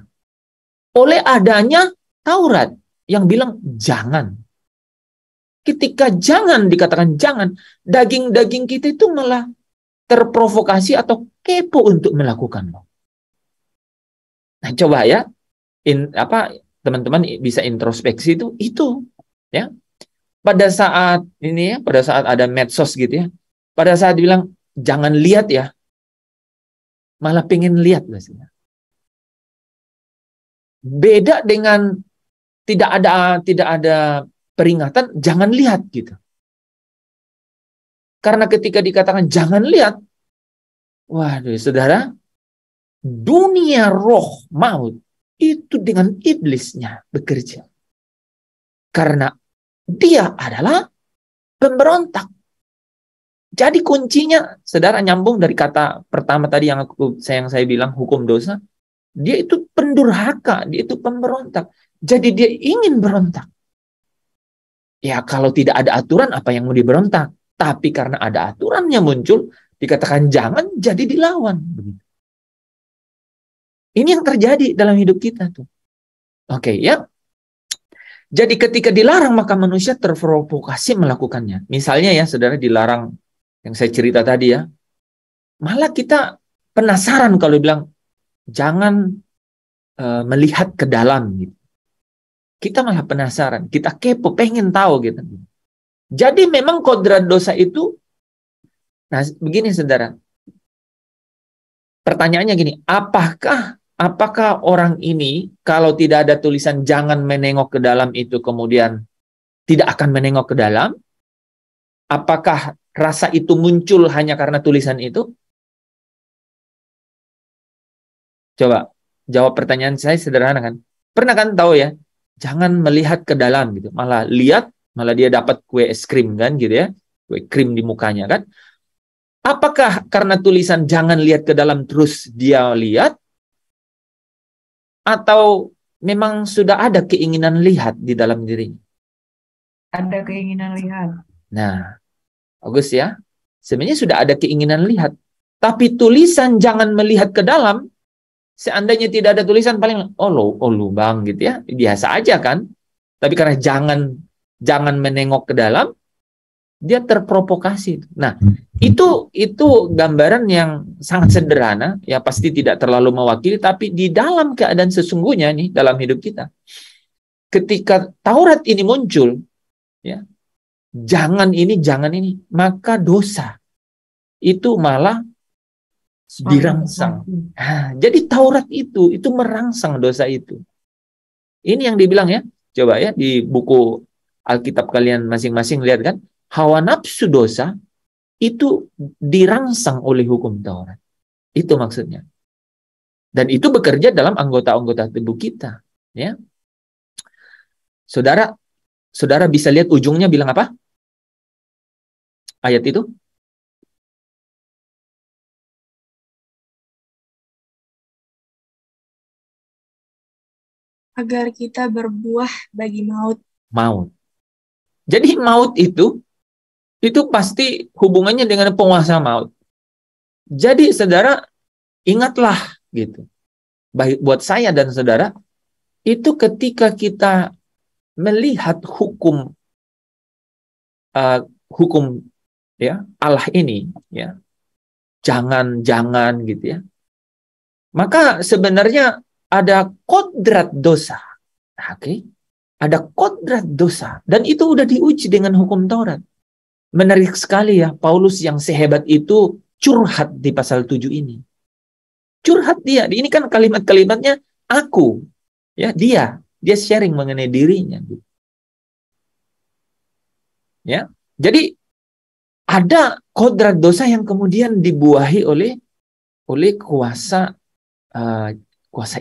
oleh adanya Taurat yang bilang jangan. Ketika jangan dikatakan jangan, daging-daging kita itu malah terprovokasi atau kepo untuk melakukannya. Nah, coba ya, teman-teman bisa introspeksi itu ya. Pada saat ada medsos gitu ya, pada saat bilang jangan lihat ya, malah pengen lihat lah. Beda dengan tidak ada peringatan jangan lihat gitu. Karena ketika dikatakan jangan lihat, waduh saudara, dunia roh maut itu dengan iblisnya bekerja. Karena dia adalah pemberontak. Jadi kuncinya, saudara, nyambung dari kata pertama tadi yang saya bilang hukum dosa. Dia itu pendurhaka, dia itu pemberontak. Jadi dia ingin berontak. Ya kalau tidak ada aturan, apa yang mau diberontak? Tapi karena ada aturannya muncul, dikatakan jangan, jadi dilawan. Ini yang terjadi dalam hidup kita tuh. Oke, ya. Jadi ketika dilarang, maka manusia terprovokasi melakukannya. Misalnya ya, saudara, dilarang yang saya cerita tadi ya. Malah kita penasaran kalau bilang, jangan melihat ke dalam. Gitu. Kita malah penasaran. Kita kepo, pengen tahu. Gitu. Jadi memang kodrat dosa itu, nah begini saudara. Pertanyaannya gini, apakah orang ini kalau tidak ada tulisan jangan menengok ke dalam itu kemudian tidak akan menengok ke dalam? Apakah rasa itu muncul hanya karena tulisan itu? Coba jawab pertanyaan saya sederhana kan. Pernah kan tahu ya, jangan melihat ke dalam gitu. Malah lihat, malah dia dapat kue es krim kan gitu ya. Kue krim di mukanya kan. Apakah karena tulisan jangan lihat ke dalam terus dia lihat? Atau memang sudah ada keinginan lihat di dalam dirinya? Ada keinginan lihat. Nah, bagus ya. Sebenarnya sudah ada keinginan lihat. Tapi tulisan jangan melihat ke dalam, seandainya tidak ada tulisan paling, lubang gitu ya. Biasa aja kan. Tapi karena jangan menengok ke dalam, dia terprovokasi. Nah, itu gambaran yang sangat sederhana, ya pasti tidak terlalu mewakili, tapi di dalam keadaan sesungguhnya nih dalam hidup kita. Ketika Taurat ini muncul, ya, jangan ini, maka dosa itu malah dirangsang. Nah, jadi Taurat itu merangsang dosa itu. Ini yang dibilang ya, coba ya di buku Alkitab kalian masing-masing lihat kan, hawa nafsu dosa itu dirangsang oleh hukum Taurat. Itu maksudnya. Dan itu bekerja dalam anggota-anggota tubuh kita. Ya. Saudara bisa lihat ujungnya bilang apa? Ayat itu? Agar kita berbuah bagi maut. Maut. Jadi maut itu pasti hubungannya dengan penguasa maut. Jadi saudara, ingatlah gitu. Baik buat saya dan saudara, itu ketika kita melihat hukum ya Allah ini ya. Jangan gitu ya. Maka sebenarnya ada kodrat dosa. Oke. Ada kodrat dosa dan itu udah diuji dengan hukum Taurat. Menarik sekali ya, Paulus yang sehebat itu curhat di pasal 7 ini. Curhat dia. Ini kan kalimat-kalimatnya aku. Ya, dia sharing mengenai dirinya. Ya. Jadi ada kodrat dosa yang kemudian dibuahi oleh kuasa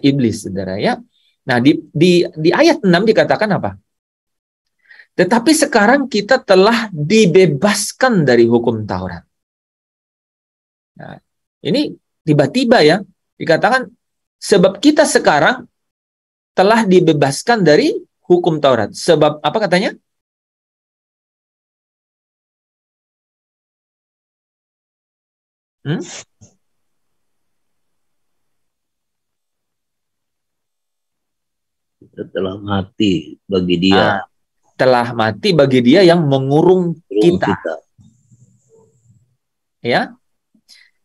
iblis, saudara ya. Nah, di ayat 6 dikatakan apa? Tetapi sekarang kita telah dibebaskan dari hukum Taurat. Nah, ini tiba-tiba ya, dikatakan sebab kita sekarang telah dibebaskan dari hukum Taurat. Sebab apa katanya? Kita telah mati bagi dia. Telah mati bagi dia yang mengurung kita. Ya.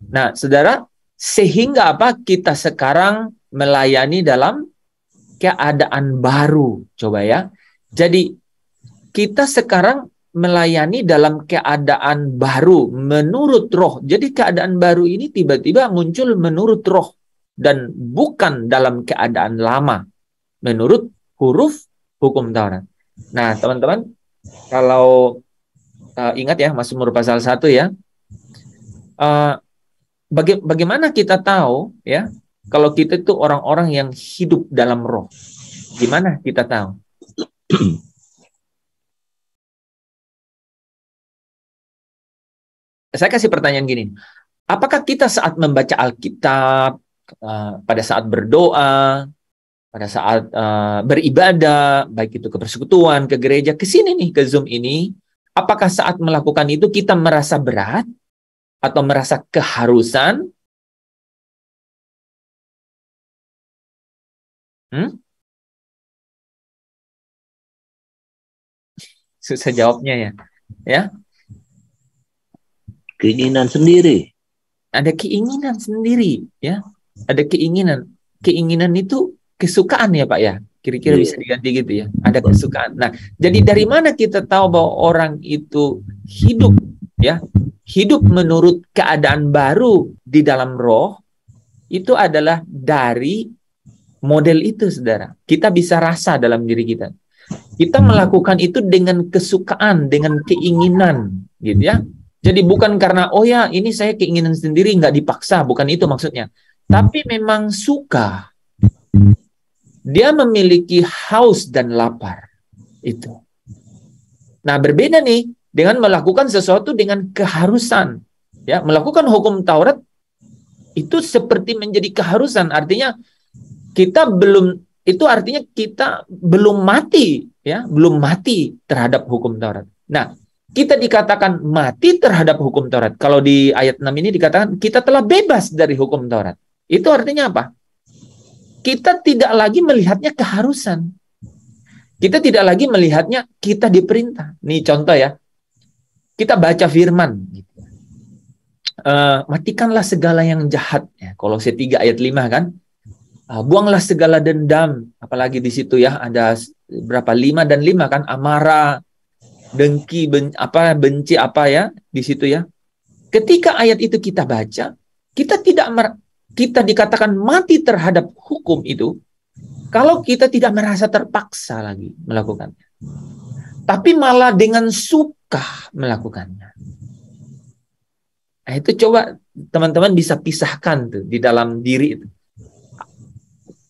Nah, saudara, sehingga apa? Kita sekarang melayani dalam keadaan baru. Coba ya. Jadi, kita sekarang melayani dalam keadaan baru menurut roh. Jadi, keadaan baru ini tiba-tiba muncul menurut roh dan bukan dalam keadaan lama menurut huruf hukum Taurat. Nah, teman-teman, kalau ingat ya, Mazmur pasal 1 ya, bagaimana kita tahu ya kalau kita itu orang-orang yang hidup dalam roh? Gimana kita tahu? Saya kasih pertanyaan gini. Apakah kita saat membaca Alkitab, pada saat berdoa, pada saat beribadah, baik itu ke persekutuan, ke gereja, ke sini nih, ke Zoom ini, apakah saat melakukan itu kita merasa berat atau merasa keharusan? Susah jawabnya ya. Ya. Keinginan sendiri. Ada keinginan sendiri, ya. Ada keinginan. Keinginan itu kesukaan ya, Pak ya. Kira-kira bisa diganti gitu ya. Ada kesukaan. Nah, jadi dari mana kita tahu bahwa orang itu hidup, ya, hidup menurut keadaan baru di dalam roh? Itu adalah dari model itu, saudara. Kita bisa rasa dalam diri kita. Kita melakukan itu dengan kesukaan, dengan keinginan, gitu ya. Jadi bukan karena, oh ya, ini saya keinginan sendiri, nggak dipaksa, bukan itu maksudnya. Tapi memang suka. Dia memiliki haus dan lapar. Itu. Nah, berbeda nih dengan melakukan sesuatu dengan keharusan. Ya, melakukan hukum Taurat itu seperti menjadi keharusan. Artinya kita belum, itu artinya kita belum mati, ya, belum mati terhadap hukum Taurat. Nah, kita dikatakan mati terhadap hukum Taurat. Kalau di ayat 6 ini dikatakan kita telah bebas dari hukum Taurat. Itu artinya apa? Kita tidak lagi melihatnya keharusan. Kita tidak lagi melihatnya kita diperintah. Nih contoh ya. Kita baca firman. Matikanlah segala yang jahat. Ya, Kolose 3 ayat 5 kan. Buanglah segala dendam. Apalagi di situ ya ada berapa? 5 dan 5 kan. Amarah, dengki, benci apa ya di situ ya. Ketika ayat itu kita baca, kita dikatakan mati terhadap hukum itu kalau kita tidak merasa terpaksa lagi melakukannya. Tapi malah dengan suka melakukannya. Nah, itu coba teman-teman bisa pisahkan tuh di dalam diri itu.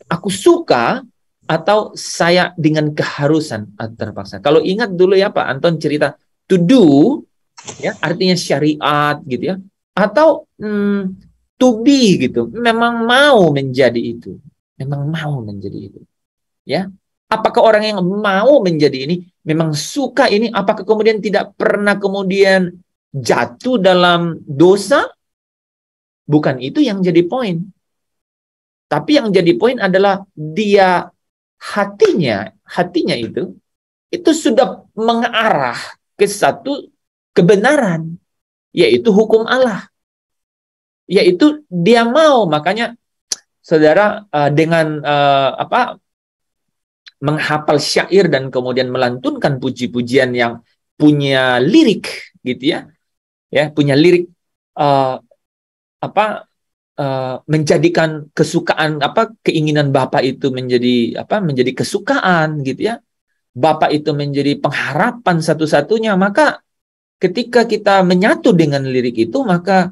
Aku suka atau saya dengan keharusan atau terpaksa. Kalau ingat dulu ya Pak Anton cerita to do, ya artinya syariat gitu ya, atau to be gitu. Memang mau menjadi itu, memang mau menjadi itu, ya. Apakah orang yang mau menjadi ini, memang suka ini, apakah kemudian tidak pernah kemudian jatuh dalam dosa? Bukan itu yang jadi poin. Tapi yang jadi poin adalah dia hatinya itu sudah mengarah ke satu kebenaran, yaitu hukum Allah. Yaitu dia mau, makanya saudara dengan menghafal syair dan kemudian melantunkan puji-pujian yang punya lirik gitu ya punya lirik menjadikan kesukaan keinginan Bapak itu menjadi kesukaan gitu ya. Bapak itu menjadi pengharapan satu-satunya, maka ketika kita menyatu dengan lirik itu, maka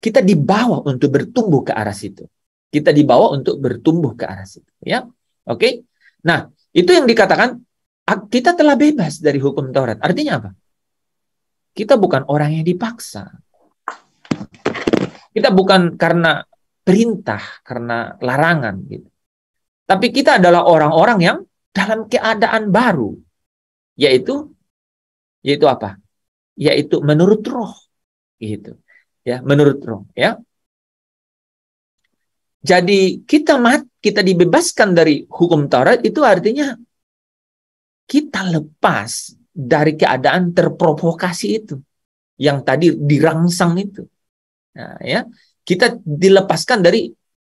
kita dibawa untuk bertumbuh ke arah situ. Kita dibawa untuk bertumbuh ke arah situ, ya. Oke. Nah, itu yang dikatakan kita telah bebas dari hukum Taurat. Artinya apa? Kita bukan orang yang dipaksa. Kita bukan karena perintah, karena larangan gitu. Tapi kita adalah orang-orang yang dalam keadaan baru, yaitu apa? Yaitu menurut roh gitu. Ya, menurut roh, ya. Jadi kita dibebaskan dari hukum Taurat, itu artinya kita lepas dari keadaan terprovokasi itu yang tadi dirangsang itu. Nah, ya, kita dilepaskan dari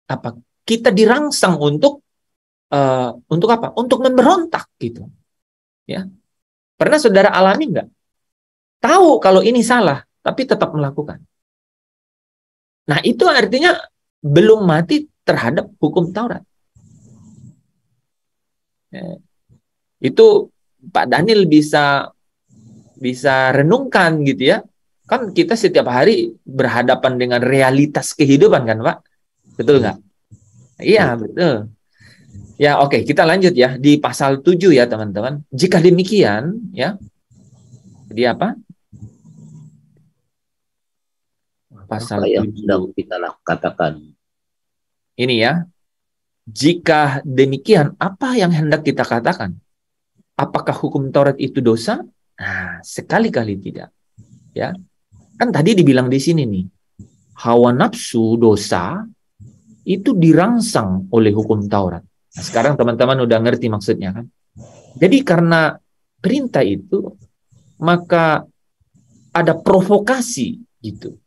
apa? Kita dirangsang untuk apa? Untuk memberontak gitu. Ya. Pernah saudara alami nggak? Tahu kalau ini salah, tapi tetap melakukan. Nah, itu artinya belum mati terhadap hukum Taurat. Ya. Itu Pak Daniel bisa renungkan gitu ya. Kan kita setiap hari berhadapan dengan realitas kehidupan kan Pak. Betul nggak? Iya, betul. Ya, oke, kita lanjut ya di pasal 7 ya, teman-teman. Jika demikian, ya. Jadi apa? Pasal Apa yang 7. sedang kita katakan? Ini ya. Jika demikian, apa yang hendak kita katakan? Apakah hukum Taurat itu dosa? Nah, sekali-kali tidak. Ya. Kan tadi dibilang di sini nih, hawa nafsu dosa itu dirangsang oleh hukum Taurat. Nah, sekarang teman-teman udah ngerti maksudnya kan? Jadi karena perintah itu, maka ada provokasi gitu.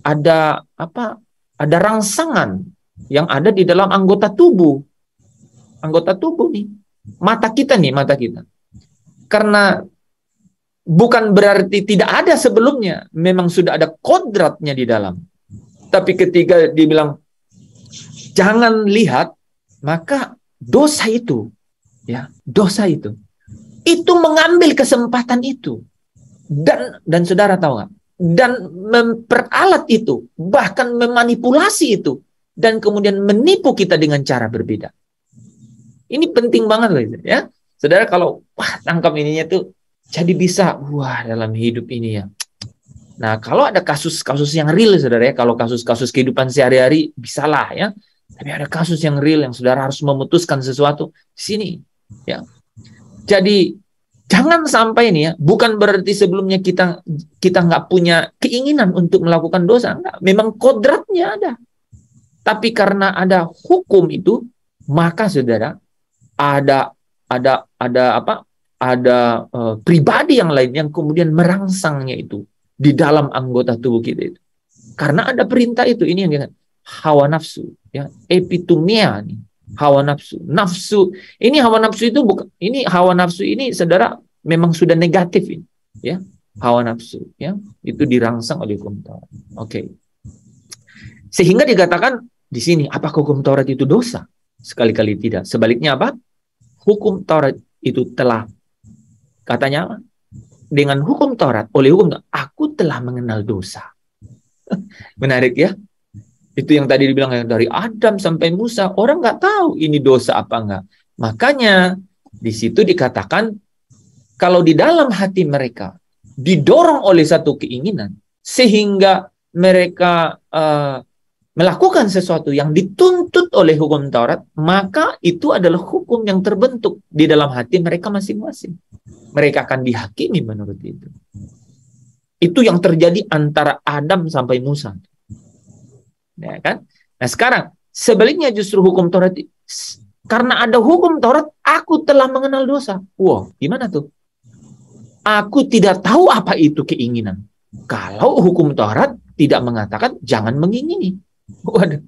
Ada apa? Ada rangsangan yang ada di dalam anggota tubuh. Anggota tubuh nih. Mata kita nih, mata kita. Karena bukan berarti tidak ada sebelumnya. Memang sudah ada kodratnya di dalam. Tapi ketika dibilang jangan lihat, maka dosa itu, ya, dosa itu mengambil kesempatan itu. Dan saudara tahu nggak? Dan memperalat itu, bahkan memanipulasi itu, dan kemudian menipu kita dengan cara berbeda. Ini penting banget loh, ya. Saudara kalau tangkap ininya tuh, jadi bisa dalam hidup ini ya. Nah, kalau ada kasus-kasus yang real, saudara ya, kalau kasus-kasus kehidupan sehari-hari bisalah ya. Tapi ada kasus yang real yang saudara harus memutuskan sesuatu di sini, ya. Jadi jangan sampai ini ya, bukan berarti sebelumnya kita nggak punya keinginan untuk melakukan dosa, enggak. Memang kodratnya ada. Tapi karena ada hukum itu, maka saudara ada pribadi yang lain yang kemudian merangsangnya itu di dalam anggota tubuh kita itu. Karena ada perintah itu, ini yang hawa nafsu, ya, epitumia nih. Hawa nafsu. Hawa nafsu itu bukan, ini hawa nafsu ini saudara memang sudah negatif ini, ya. Hawa nafsu, ya, itu dirangsang oleh hukum Taurat. Oke. Sehingga dikatakan di sini, apakah hukum Taurat itu dosa? Sekali-kali tidak. Sebaliknya apa? Hukum Taurat itu telah, katanya apa? Dengan hukum Taurat, oleh hukum Taurat, aku telah mengenal dosa. Menarik ya? Itu yang tadi dibilang dari Adam sampai Musa, orang nggak tahu ini dosa apa enggak. Makanya di situ dikatakan kalau di dalam hati mereka didorong oleh satu keinginan sehingga mereka melakukan sesuatu yang dituntut oleh hukum Taurat, maka itu adalah hukum yang terbentuk di dalam hati mereka masing-masing. Mereka akan dihakimi menurut itu. Itu yang terjadi antara Adam sampai Musa. Ya kan? Nah sekarang, sebaliknya justru hukum Taurat, karena ada hukum Taurat, aku telah mengenal dosa. Wow, gimana tuh? Aku tidak tahu apa itu keinginan. Kalau hukum Taurat tidak mengatakan jangan mengingini. Waduh.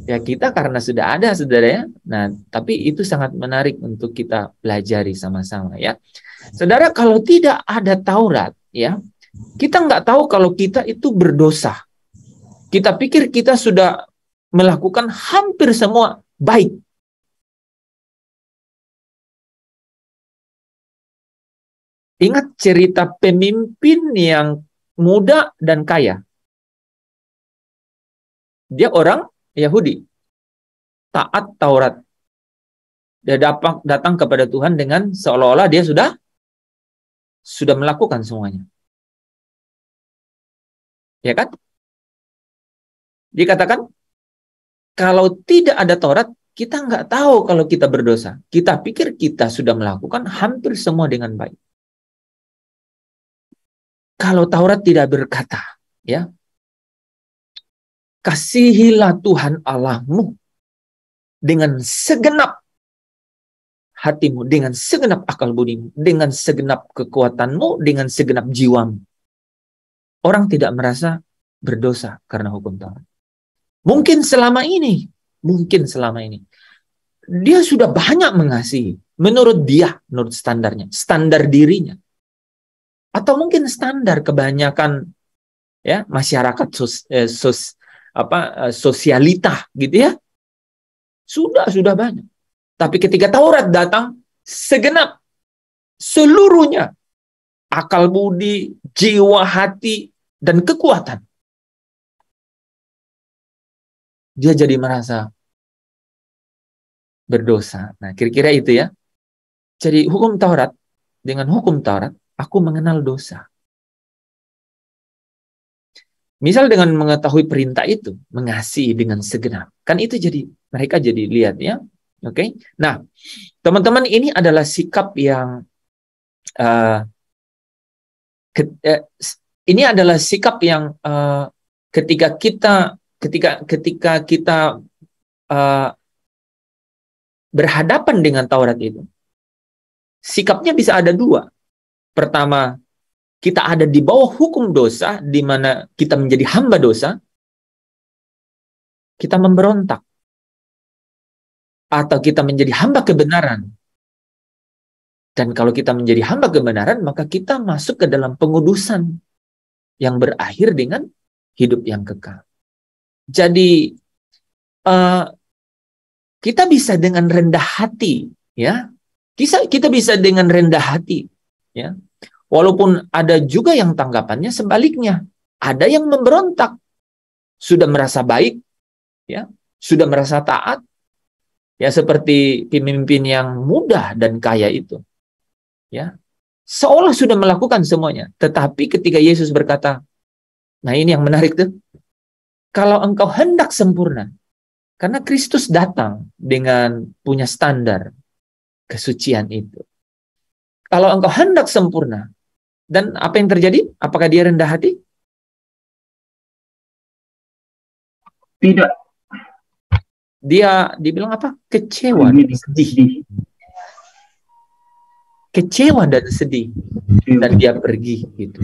Ya kita karena sudah ada, saudara ya. Nah, tapi itu sangat menarik untuk kita pelajari sama-sama ya. Saudara, kalau tidak ada Taurat, ya, kita nggak tahu kalau kita itu berdosa. Kita pikir kita sudah melakukan hampir semua baik. Ingat cerita pemimpin yang muda dan kaya. Dia orang Yahudi, taat Taurat. Dia datang kepada Tuhan dengan seolah-olah dia sudah melakukan semuanya. Ya kan? Dikatakan, kalau tidak ada Taurat, kita nggak tahu kalau kita berdosa. Kita pikir kita sudah melakukan hampir semua dengan baik. Kalau Taurat tidak berkata, ya, kasihilah Tuhan Allahmu dengan segenap hatimu, dengan segenap akal budimu, dengan segenap kekuatanmu, dengan segenap jiwamu. Orang tidak merasa berdosa karena hukum Taurat. Mungkin selama ini, dia sudah banyak mengasihi, menurut dia, menurut standarnya, standar dirinya. Atau mungkin standar kebanyakan ya masyarakat sosialita gitu ya. Sudah banyak. Tapi ketika Taurat datang, segenap seluruhnya akal budi, jiwa, hati dan kekuatan dia jadi merasa berdosa. Nah, kira-kira itu ya. Jadi hukum Taurat, dengan hukum Taurat, aku mengenal dosa. Misal dengan mengetahui perintah itu, mengasihi dengan segenap. Kan itu jadi, mereka jadi lihat ya. Oke. Nah, teman-teman, ini adalah sikap yang ini adalah sikap yang ketika kita berhadapan dengan Taurat itu, sikapnya bisa ada dua. Pertama, kita ada di bawah hukum dosa, di mana kita menjadi hamba dosa, kita memberontak. Atau kita menjadi hamba kebenaran. Dan kalau kita menjadi hamba kebenaran, maka kita masuk ke dalam pengudusan yang berakhir dengan hidup yang kekal. Jadi, kita bisa dengan rendah hati, ya. Kita bisa dengan rendah hati, ya. Walaupun ada juga yang tanggapannya sebaliknya. Ada yang memberontak. Sudah merasa baik, ya, sudah merasa taat, ya, seperti pemimpin yang muda dan kaya itu. Ya, seolah sudah melakukan semuanya. Tetapi ketika Yesus berkata, nah ini yang menarik tuh. Kalau engkau hendak sempurna, karena Kristus datang dengan punya standar kesucian itu. Kalau engkau hendak sempurna, dan apa yang terjadi? Apakah dia rendah hati? Tidak. Dia dibilang apa? Kecewa dan sedih. Kecewa dan sedih. Dan dia pergi gitu.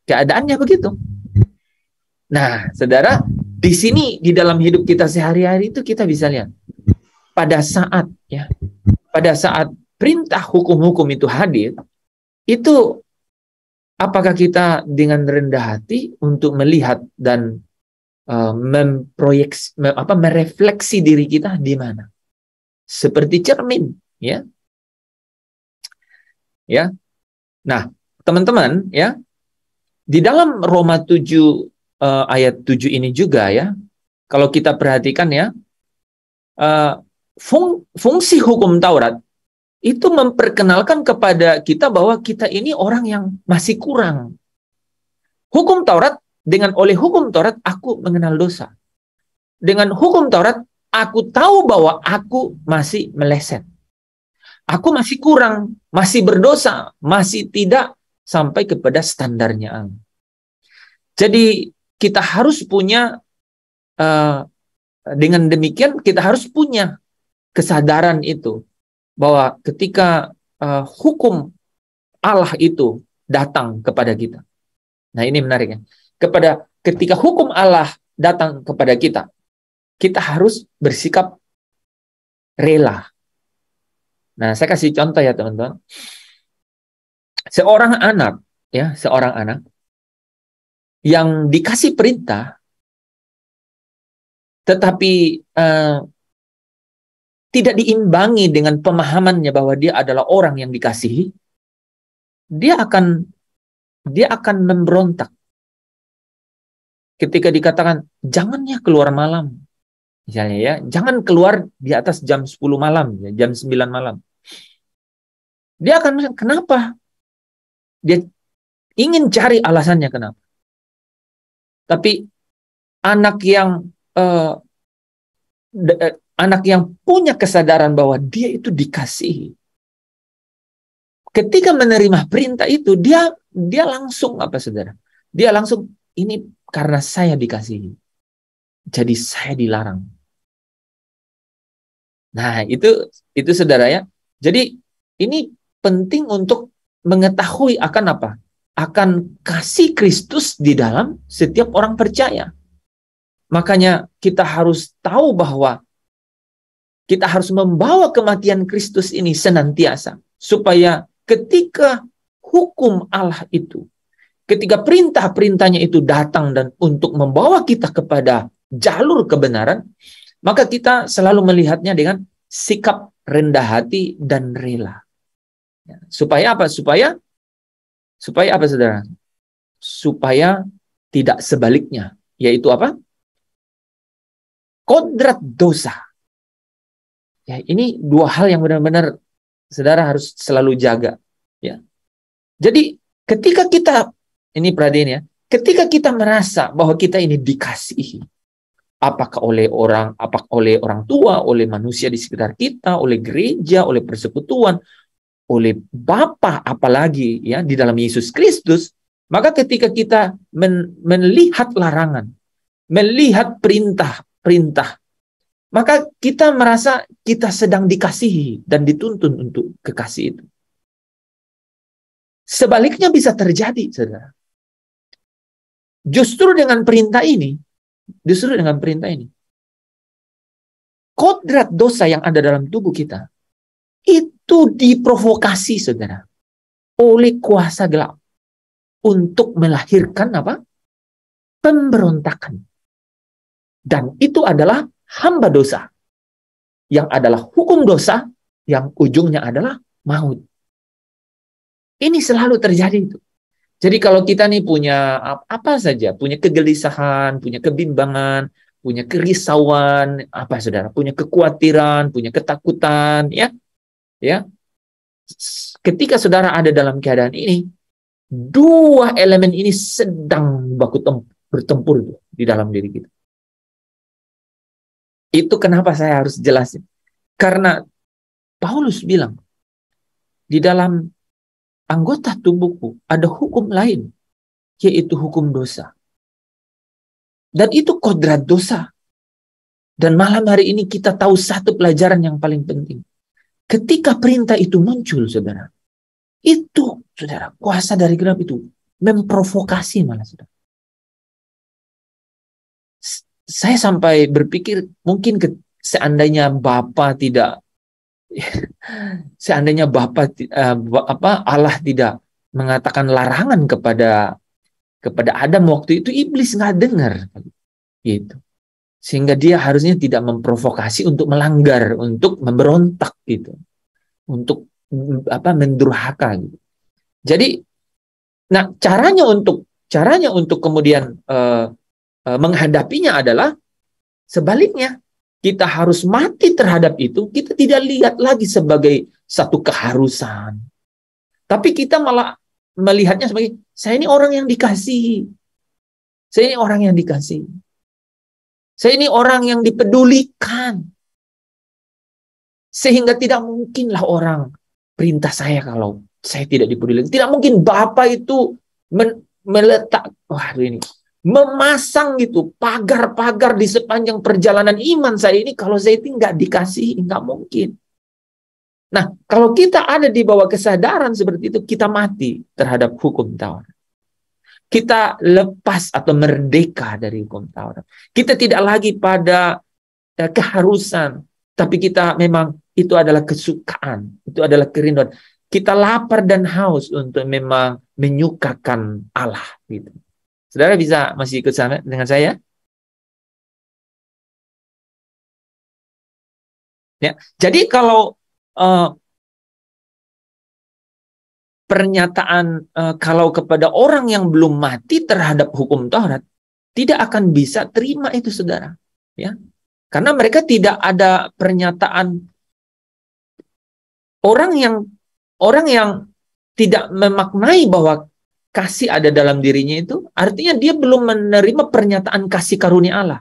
Keadaannya begitu. Nah, saudara, di sini di dalam hidup kita sehari-hari itu kita bisa lihat pada saat perintah hukum-hukum itu hadir, itu apakah kita dengan rendah hati untuk melihat dan merefleksi diri kita di mana? Seperti cermin, ya. Ya. Nah, teman-teman, ya, di dalam Roma 7 ayat 7 ini juga ya, kalau kita perhatikan ya, fungsi hukum Taurat itu memperkenalkan kepada kita bahwa kita ini orang yang masih kurang. Hukum Taurat, oleh hukum Taurat aku mengenal dosa. Dengan hukum Taurat aku tahu bahwa aku masih meleset. Aku masih kurang, masih berdosa, masih tidak sampai kepada standarnya Allah. Jadi kita harus punya, dengan demikian kita harus punya kesadaran itu, bahwa ketika hukum Allah itu datang kepada kita. Nah ini menarik ya. Ketika hukum Allah datang kepada kita, kita harus bersikap rela. Nah, saya kasih contoh ya teman-teman. Seorang anak yang dikasih perintah, tetapi tidak diimbangi dengan pemahamannya bahwa dia adalah orang yang dikasihi, dia akan memberontak. Ketika dikatakan jangan ya keluar malam, misalnya ya, jangan keluar di atas jam 10 malam, ya, jam 9 malam. Dia akan bilang, kenapa? Dia ingin cari alasannya kenapa. Tapi anak yang punya kesadaran bahwa dia itu dikasihi, ketika menerima perintah itu, dia langsung apa saudara? Dia langsung, ini karena saya dikasihi, jadi saya dilarang. Nah itu saudara ya. Jadi ini penting untuk mengetahui akan apa? Akan kasih Kristus di dalam setiap orang percaya. Makanya kita harus tahu bahwa kita harus membawa kematian Kristus ini senantiasa. Supaya ketika hukum Allah itu, ketika perintah-perintahnya itu datang dan untuk membawa kita kepada jalur kebenaran, maka kita selalu melihatnya dengan sikap rendah hati dan rela. Supaya apa? Supaya apa saudara? Supaya tidak sebaliknya. Yaitu apa? kodrat dosa. Ya, ini dua hal yang benar-benar saudara harus selalu jaga. Ya. Jadi ketika kita, ini perhatian ya, ketika kita merasa bahwa kita ini dikasihi, apakah oleh orang tua, oleh manusia di sekitar kita, oleh gereja, oleh persekutuan, oleh Bapa, apalagi ya di dalam Yesus Kristus, maka ketika kita melihat larangan, melihat perintah, maka kita merasa kita sedang dikasihi dan dituntun untuk kekasih itu. Sebaliknya bisa terjadi, saudara. Justru dengan perintah ini, kodrat dosa yang ada dalam tubuh kita, itu diprovokasi, saudara, oleh kuasa gelap untuk melahirkan apa? Pemberontakan. Dan itu adalah hamba dosa, yang adalah hukum dosa, yang ujungnya adalah maut. Ini selalu terjadi itu. Jadi kalau kita nih punya apa saja, punya kegelisahan, punya kebimbangan, punya kerisauan, apa saudara, punya kekhawatiran, punya ketakutan, ya. Ketika saudara ada dalam keadaan ini, dua elemen ini sedang baku bertempur di dalam diri kita. Itu kenapa saya harus jelasin. Karena Paulus bilang, di dalam anggota tubuhku ada hukum lain, yaitu hukum dosa. Dan itu kodrat dosa. Dan malam hari ini kita tahu satu pelajaran yang paling penting. Ketika perintah itu muncul, saudara, itu, saudara, kuasa dari gelap itu memprovokasi malah, saudara. Saya sampai berpikir mungkin seandainya Bapa tidak, seandainya Allah tidak mengatakan larangan kepada Adam waktu itu, iblis nggak dengar, gitu. Sehingga dia harusnya tidak memprovokasi untuk melanggar, untuk memberontak, gitu, untuk mendurhaka, gitu. Jadi, nah caranya untuk kemudian menghadapinya adalah sebaliknya. Kita harus mati terhadap itu. Kita tidak lihat lagi sebagai satu keharusan, tapi kita malah melihatnya sebagai, saya ini orang yang dikasihi. Saya ini orang yang dikasihi. Saya ini orang yang dipedulikan. Sehingga tidak mungkinlah orang perintah saya kalau saya tidak dipedulikan. Tidak mungkin Bapa itu meletak, memasang gitu pagar-pagar di sepanjang perjalanan iman saya ini kalau saya itu nggak dikasihi, nggak mungkin. Nah, kalau kita ada di bawah kesadaran seperti itu, kita mati terhadap hukum Taurat. Kita lepas atau merdeka dari hukum Taurat. Kita tidak lagi pada keharusan, tapi kita memang itu adalah kesukaan, itu adalah kerinduan. Kita lapar dan haus untuk memang menyukakan Allah, gitu. Saudara bisa masih ikut sama dengan saya? Ya, jadi kalau pernyataan kalau kepada orang yang belum mati terhadap hukum Taurat, tidak akan bisa terima itu, saudara. Ya, karena mereka tidak ada pernyataan orang yang tidak memaknai bahwa kasih ada dalam dirinya, itu artinya dia belum menerima pernyataan kasih karunia Allah.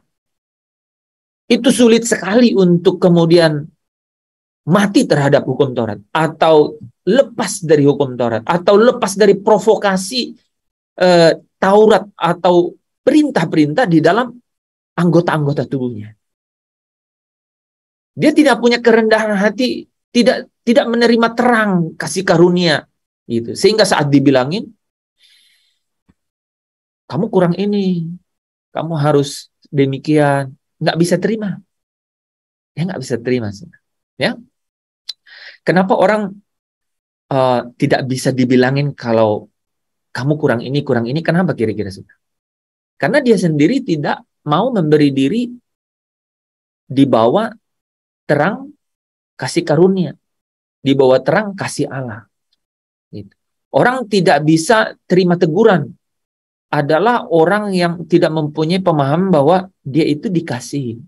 Itu sulit sekali untuk kemudian mati terhadap hukum Taurat, atau lepas dari hukum Taurat, atau lepas dari provokasi Taurat atau perintah-perintah di dalam anggota-anggota tubuhnya. Dia tidak punya kerendahan hati, tidak menerima terang kasih karunia, gitu. Sehingga saat dibilangin, kamu kurang ini, kamu harus demikian, nggak bisa terima. Ya, nggak bisa terima. Ya, kenapa orang tidak bisa dibilangin kalau kamu kurang ini, kenapa kira-kira, sudah? Karena dia sendiri tidak mau memberi diri di bawah terang kasih karunia, di bawah terang kasih Allah. Gitu. Orang tidak bisa terima teguran adalah orang yang tidak mempunyai pemahaman bahwa dia itu dikasihi.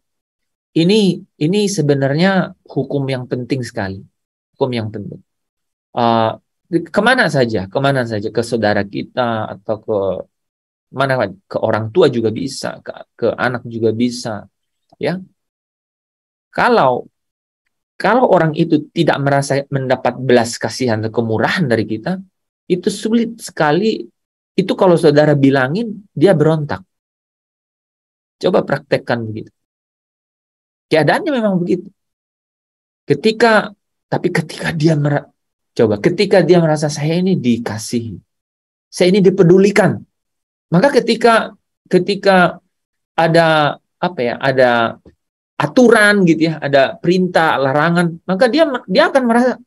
Ini sebenarnya hukum yang penting sekali. Hukum yang penting. Kemana saja, ke saudara kita atau ke mana, ke orang tua juga bisa, ke anak juga bisa, ya. Kalau orang itu tidak merasa mendapat belas kasihan atau kemurahan dari kita, itu sulit sekali. Itu kalau saudara bilangin, dia berontak. Coba praktekkan begitu. Keadaannya memang begitu. Ketika dia merasa saya ini dikasihi, saya ini dipedulikan, maka ketika ada ada aturan gitu ya, ada perintah, larangan, maka dia akan merasa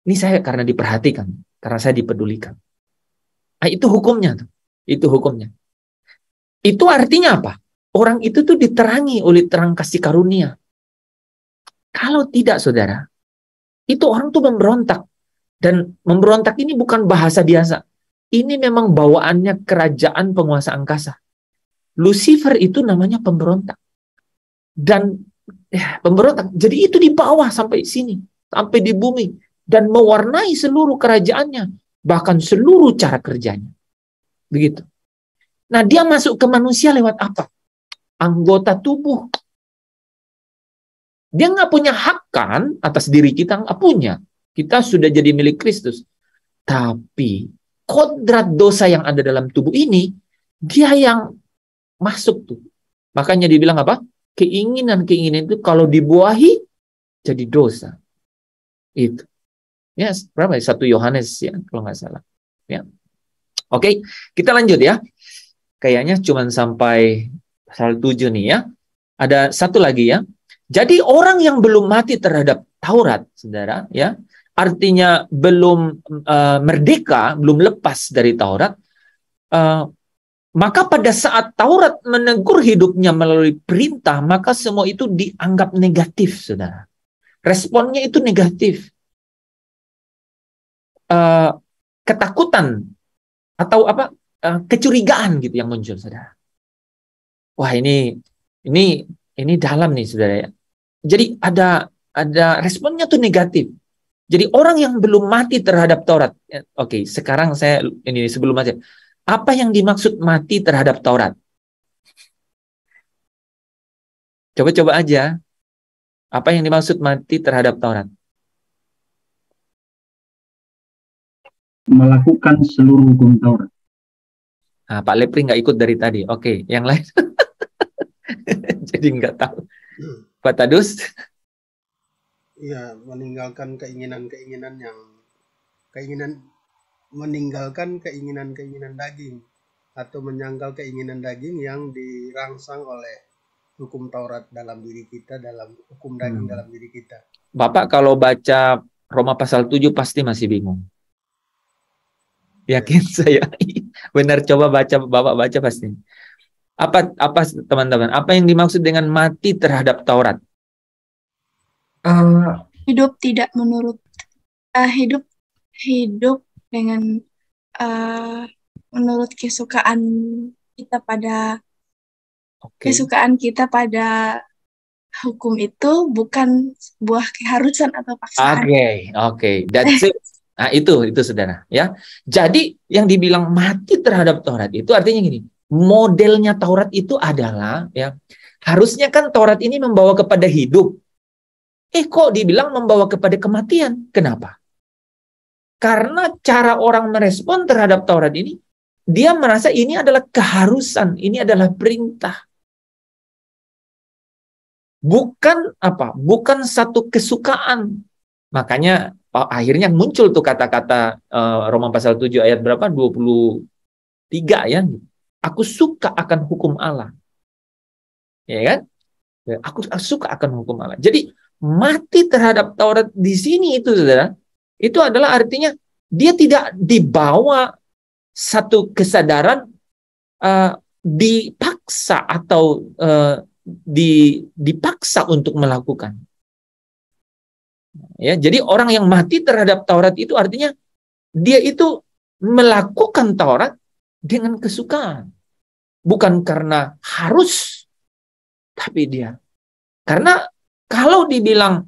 ini saya karena diperhatikan, karena saya dipedulikan. Nah, itu hukumnya tuh. Itu hukumnya. Itu artinya apa? Orang itu tuh diterangi oleh terang kasih karunia. Kalau tidak, saudara, itu orang tuh memberontak. Dan memberontak ini bukan bahasa biasa. Ini memang bawaannya kerajaan penguasa angkasa. Lucifer itu namanya pemberontak. Dan pemberontak. Jadi itu di bawah sampai sini. Sampai di bumi. Dan mewarnai seluruh kerajaannya. Bahkan seluruh cara kerjanya. Begitu. Nah, dia masuk ke manusia lewat apa? Anggota tubuh. Dia nggak punya hak kan atas diri kita, nggak punya. Kita sudah jadi milik Kristus. Tapi kodrat dosa yang ada dalam tubuh ini, dia yang masuk tuh. Makanya dibilang apa? Keinginan-keinginan itu kalau dibuahi jadi dosa. Itu. Ya, berapa ya? 1 Yohanes ya, kalau nggak salah. Ya. Oke, kita lanjut ya. Kayaknya cuma sampai pasal 7 nih ya. Ada satu lagi ya. Jadi orang yang belum mati terhadap Taurat, saudara, ya, artinya belum merdeka, belum lepas dari Taurat, maka pada saat Taurat menegur hidupnya melalui perintah, maka semua itu dianggap negatif, saudara. Responnya itu negatif. Ketakutan atau kecurigaan gitu yang muncul, saudara. Wah, ini dalam nih, saudara ya. Jadi ada responnya tuh negatif. Jadi orang yang belum mati terhadap Taurat. Oke, sekarang saya ini sebelum mati. Apa yang dimaksud mati terhadap Taurat? Coba aja. Apa yang dimaksud mati terhadap Taurat? Melakukan seluruh hukum Taurat. Nah, Pak Lepri nggak ikut dari tadi. Oke, yang lain. Jadi nggak tahu. Pak Tadus? Ya, meninggalkan meninggalkan keinginan daging atau menyangkal keinginan daging yang dirangsang oleh hukum Taurat dalam diri kita, dalam hukum daging dalam diri kita. Bapak kalau baca Roma pasal 7 pasti masih bingung. Yakin saya. Benar, coba Bapak baca pasti. Apa teman-teman? Apa yang dimaksud dengan mati terhadap Taurat? Hidup tidak menurut hidup dengan menurut kesukaan kita pada hukum itu, bukan sebuah keharusan atau paksaan. Oke. That's it. Nah, itu saudara ya. Jadi yang dibilang mati terhadap Taurat itu artinya gini. Modelnya Taurat itu adalah ya, harusnya kan Taurat ini membawa kepada hidup. Kok dibilang membawa kepada kematian? Kenapa? Karena cara orang merespon terhadap Taurat ini, dia merasa ini adalah keharusan, ini adalah perintah. Bukan satu kesukaan. Makanya akhirnya muncul tuh kata-kata Roma pasal 7 ayat berapa? 23 ya. Aku suka akan hukum Allah. Ya kan? Aku suka akan hukum Allah. Jadi mati terhadap Taurat di sini itu, saudara, itu adalah artinya dia tidak dibawa satu kesadaran dipaksa atau dipaksa untuk melakukan. Ya, jadi orang yang mati terhadap Taurat itu artinya dia itu melakukan Taurat dengan kesukaan. Bukan karena harus, tapi dia Karena kalau dibilang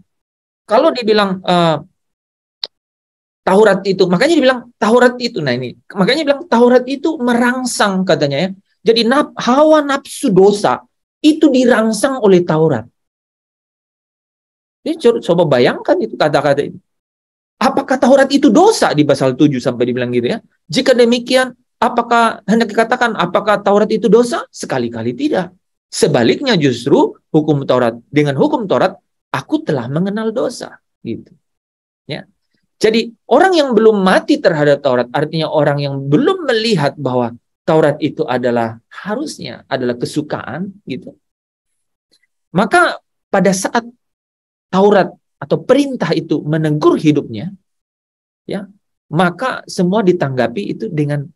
Taurat itu, makanya dibilang Taurat itu, nah ini, makanya bilang Taurat itu merangsang katanya ya. Jadi hawa nafsu dosa itu dirangsang oleh Taurat. Jadi coba bayangkan itu kata-kata itu. Apakah Taurat itu dosa di pasal 7 sampai dibilang gitu ya? Jika demikian, apakah hendak dikatakan apakah Taurat itu dosa? Sekali-kali tidak. Sebaliknya justru hukum Taurat, dengan hukum Taurat aku telah mengenal dosa, gitu. Ya. Jadi orang yang belum mati terhadap Taurat, artinya orang yang belum melihat bahwa Taurat itu harusnya adalah kesukaan, gitu. Maka pada saat Taurat atau perintah itu menegur hidupnya, ya, maka semua ditanggapi itu dengan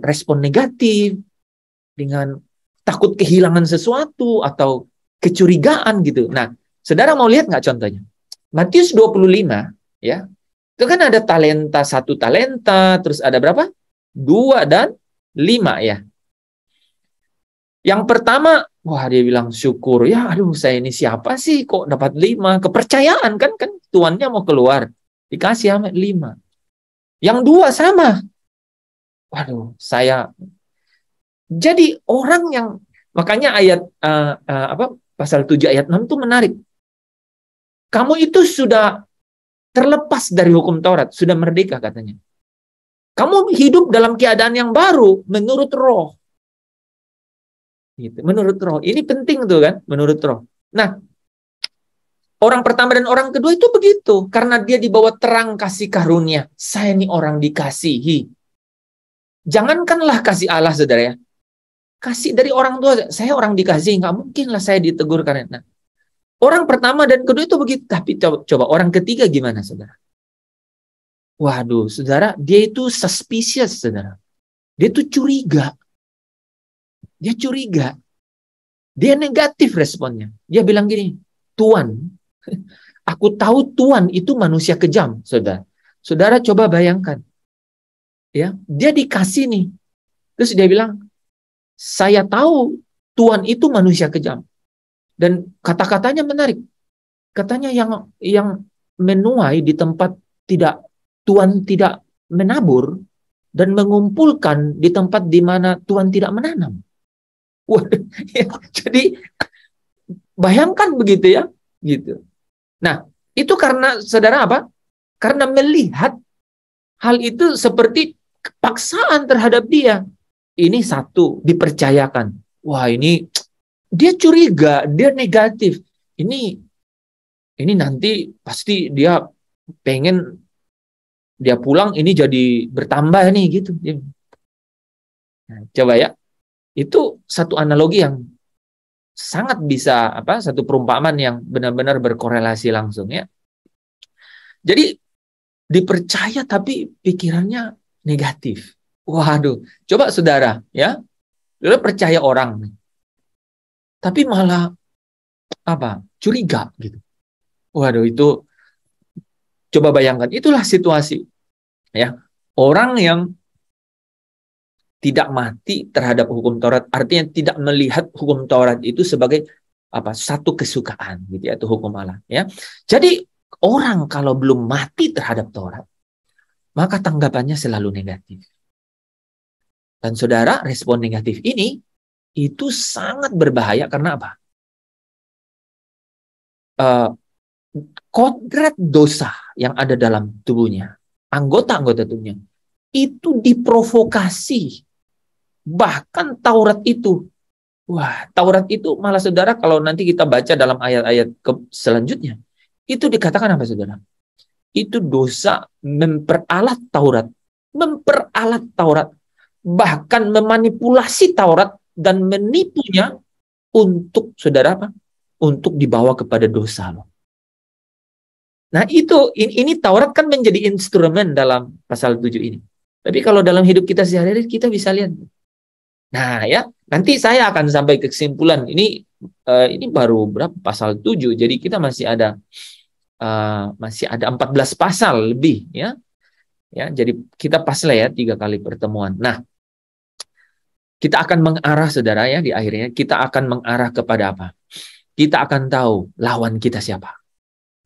respon negatif, dengan takut kehilangan sesuatu atau kecurigaan gitu. Nah, saudara mau lihat nggak contohnya? Matius 25, ya, itu kan ada talenta, 1 talenta, terus ada berapa? 2 dan 5 ya. Yang pertama, wah dia bilang syukur, ya aduh saya ini siapa sih kok dapat 5? Kepercayaan kan tuannya mau keluar, dikasih 5. Yang 2 sama, waduh saya. Jadi orang yang, makanya ayat pasal 7 ayat 6 itu menarik. Kamu itu sudah terlepas dari hukum Taurat, sudah merdeka katanya. Kamu hidup dalam keadaan yang baru menurut roh. Gitu, menurut roh. Ini penting tuh kan, menurut roh. Nah, orang pertama dan orang kedua itu begitu. Karena dia dibawa terang kasih karunia. Saya ini orang dikasihi. Jangankanlah kasih Allah, saudara ya. Kasih dari orang tua. Saya orang dikasihi. Nggak mungkinlah saya ditegur karena. Nah, orang pertama dan kedua itu begitu. Tapi coba orang ketiga gimana, saudara? Waduh, saudara, dia itu suspicious, saudara. Dia itu curiga. Dia curiga. Dia negatif responnya. Dia bilang gini, Tuan, aku tahu Tuan itu manusia kejam, saudara. Saudara coba bayangkan. Ya, dia dikasih nih. Terus dia bilang, saya tahu Tuan itu manusia kejam. Dan kata-katanya menarik. Katanya yang menuai di tempat Tuhan tidak menabur dan mengumpulkan di tempat di mana Tuhan tidak menanam. Wah, ya, jadi bayangkan begitu ya, gitu. Nah, itu karena saudara apa? Karena melihat hal itu seperti paksaan terhadap dia. Ini satu dipercayakan. Wah, ini dia curiga, dia negatif. Ini nanti pasti dia pengen dia pulang ini jadi bertambah nih gitu. Nah, coba ya. Itu satu analogi yang sangat bisa satu perumpamaan yang benar-benar berkorelasi langsung ya. Jadi dipercaya tapi pikirannya negatif. Waduh, coba saudara ya. Saudara percaya orang tapi malah curiga gitu. Waduh, itu coba bayangkan, itulah situasi ya. Orang yang tidak mati terhadap hukum Taurat, artinya tidak melihat hukum Taurat itu sebagai satu kesukaan gitu ya, itu hukum Allah ya. Jadi orang kalau belum mati terhadap Taurat, maka tanggapannya selalu negatif. Dan saudara, respon negatif ini itu sangat berbahaya karena apa? Kodrat dosa yang ada dalam tubuhnya, anggota-anggota tubuhnya, itu diprovokasi. Bahkan Taurat itu, Taurat itu malah saudara kalau nanti kita baca dalam ayat-ayat selanjutnya, itu dikatakan apa saudara? Itu dosa memperalat Taurat, bahkan memanipulasi Taurat dan menipunya untuk saudara untuk dibawa kepada dosa loh. Nah ini Taurat kan menjadi instrumen dalam pasal 7 ini. Tapi kalau dalam hidup kita sehari-hari kita bisa lihat. Nah ya, nanti saya akan sampai ke kesimpulan. Ini baru berapa pasal 7, jadi kita masih ada 14 pasal lebih ya. Ya, jadi kita pas lah ya 3 kali pertemuan. Nah, Kita akan mengarah, saudara, ya, di akhirnya kita akan mengarah kepada apa? Kita akan tahu lawan kita siapa.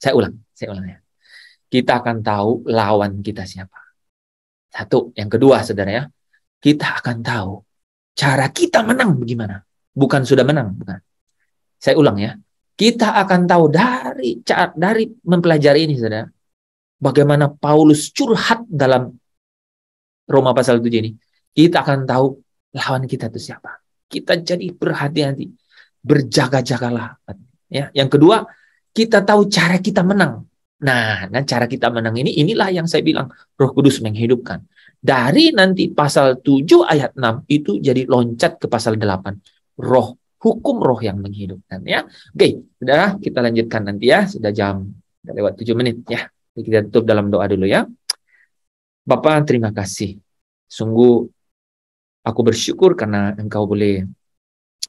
Saya ulang ya. Kita akan tahu lawan kita siapa. Satu, yang kedua, saudara, ya, kita akan tahu cara kita menang bagaimana. Bukan sudah menang, bukan. Saya ulang ya. Kita akan tahu dari mempelajari ini, saudara, bagaimana Paulus curhat dalam Roma pasal 7 ini. Kita akan tahu lawan kita itu siapa. Kita jadi berhati-hati, berjaga-jagalah. Ya. Yang kedua, kita tahu cara kita menang. Nah, cara kita menang inilah yang saya bilang Roh Kudus menghidupkan. Dari nanti pasal 7 ayat 6 itu jadi loncat ke pasal 8. Hukum roh yang menghidupkan, ya. Oke, saudara, kita lanjutkan nanti ya. Sudah lewat 7 menit ya. Kita tutup dalam doa dulu ya. Bapak, terima kasih. Sungguh aku bersyukur karena Engkau boleh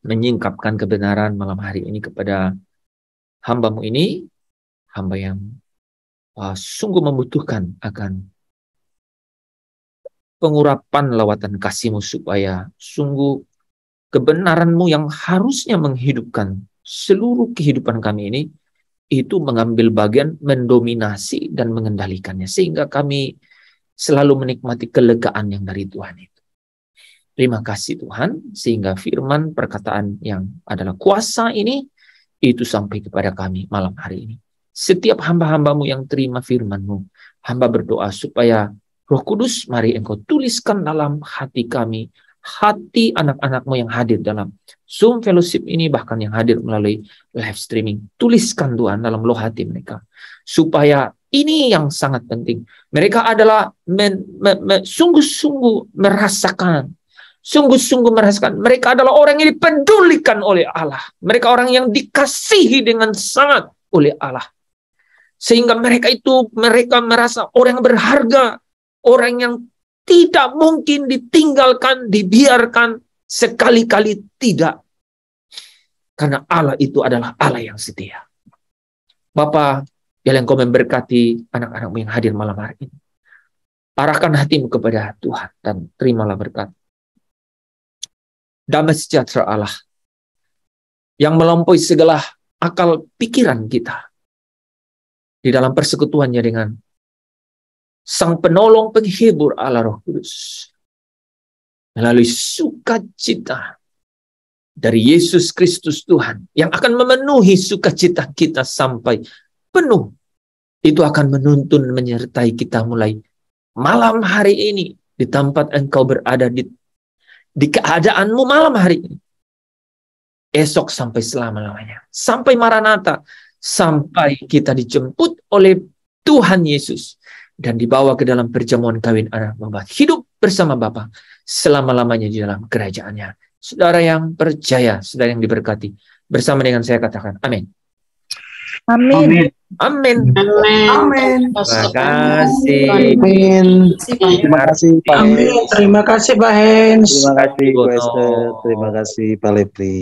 menyingkapkan kebenaran malam hari ini kepada hamba-Mu ini, hamba yang sungguh membutuhkan akan pengurapan lawatan kasih-Mu, supaya sungguh kebenaran-Mu yang harusnya menghidupkan seluruh kehidupan kami ini, itu mengambil bagian, mendominasi dan mengendalikannya, sehingga kami selalu menikmati kelegaan yang dari Tuhan itu. Terima kasih Tuhan, sehingga firman perkataan yang adalah kuasa ini, itu sampai kepada kami malam hari ini. Setiap hamba-hamba-Mu yang terima firman-Mu, hamba berdoa supaya Roh Kudus, mari Engkau tuliskan dalam hati kami, hati anak-anak-Mu yang hadir dalam Zoom Fellowship ini, bahkan yang hadir melalui live streaming. Tuliskan Tuhan dalam loh hati mereka, supaya ini yang sangat penting. Mereka adalah sungguh-sungguh merasakan, mereka adalah orang yang dipedulikan oleh Allah. Mereka orang yang dikasihi dengan sangat oleh Allah. Sehingga mereka merasa orang yang berharga, orang yang tidak mungkin ditinggalkan, dibiarkan, sekali-kali tidak. Karena Allah itu adalah Allah yang setia. Bapa, biarlah Engkau memberkati anak-anak-Mu yang hadir malam hari ini. Arahkan hatimu kepada Tuhan dan terimalah berkat. Damai sejahtera Allah yang melampaui segala akal pikiran kita, di dalam persekutuannya dengan Sang Penolong Penghibur Allah Roh Kudus, melalui sukacita dari Yesus Kristus Tuhan yang akan memenuhi sukacita kita sampai penuh, itu akan menuntun menyertai kita mulai malam hari ini, di tempat Engkau berada, di keadaanmu malam hari ini, esok sampai selama-lamanya, sampai Maranatha, sampai kita dijemput oleh Tuhan Yesus dan dibawa ke dalam perjamuan kawin anak Bapa, hidup bersama Bapa selama-lamanya di dalam kerajaannya. Saudara yang percaya, saudara yang diberkati, bersama dengan saya katakan amin. Amin. Amin. Amin. Terima kasih. Amin. Terima kasih Pak. Amin. Terima kasih Pak Hens. Terima kasih Bu Bono. Esther. Terima kasih Pak Lepri.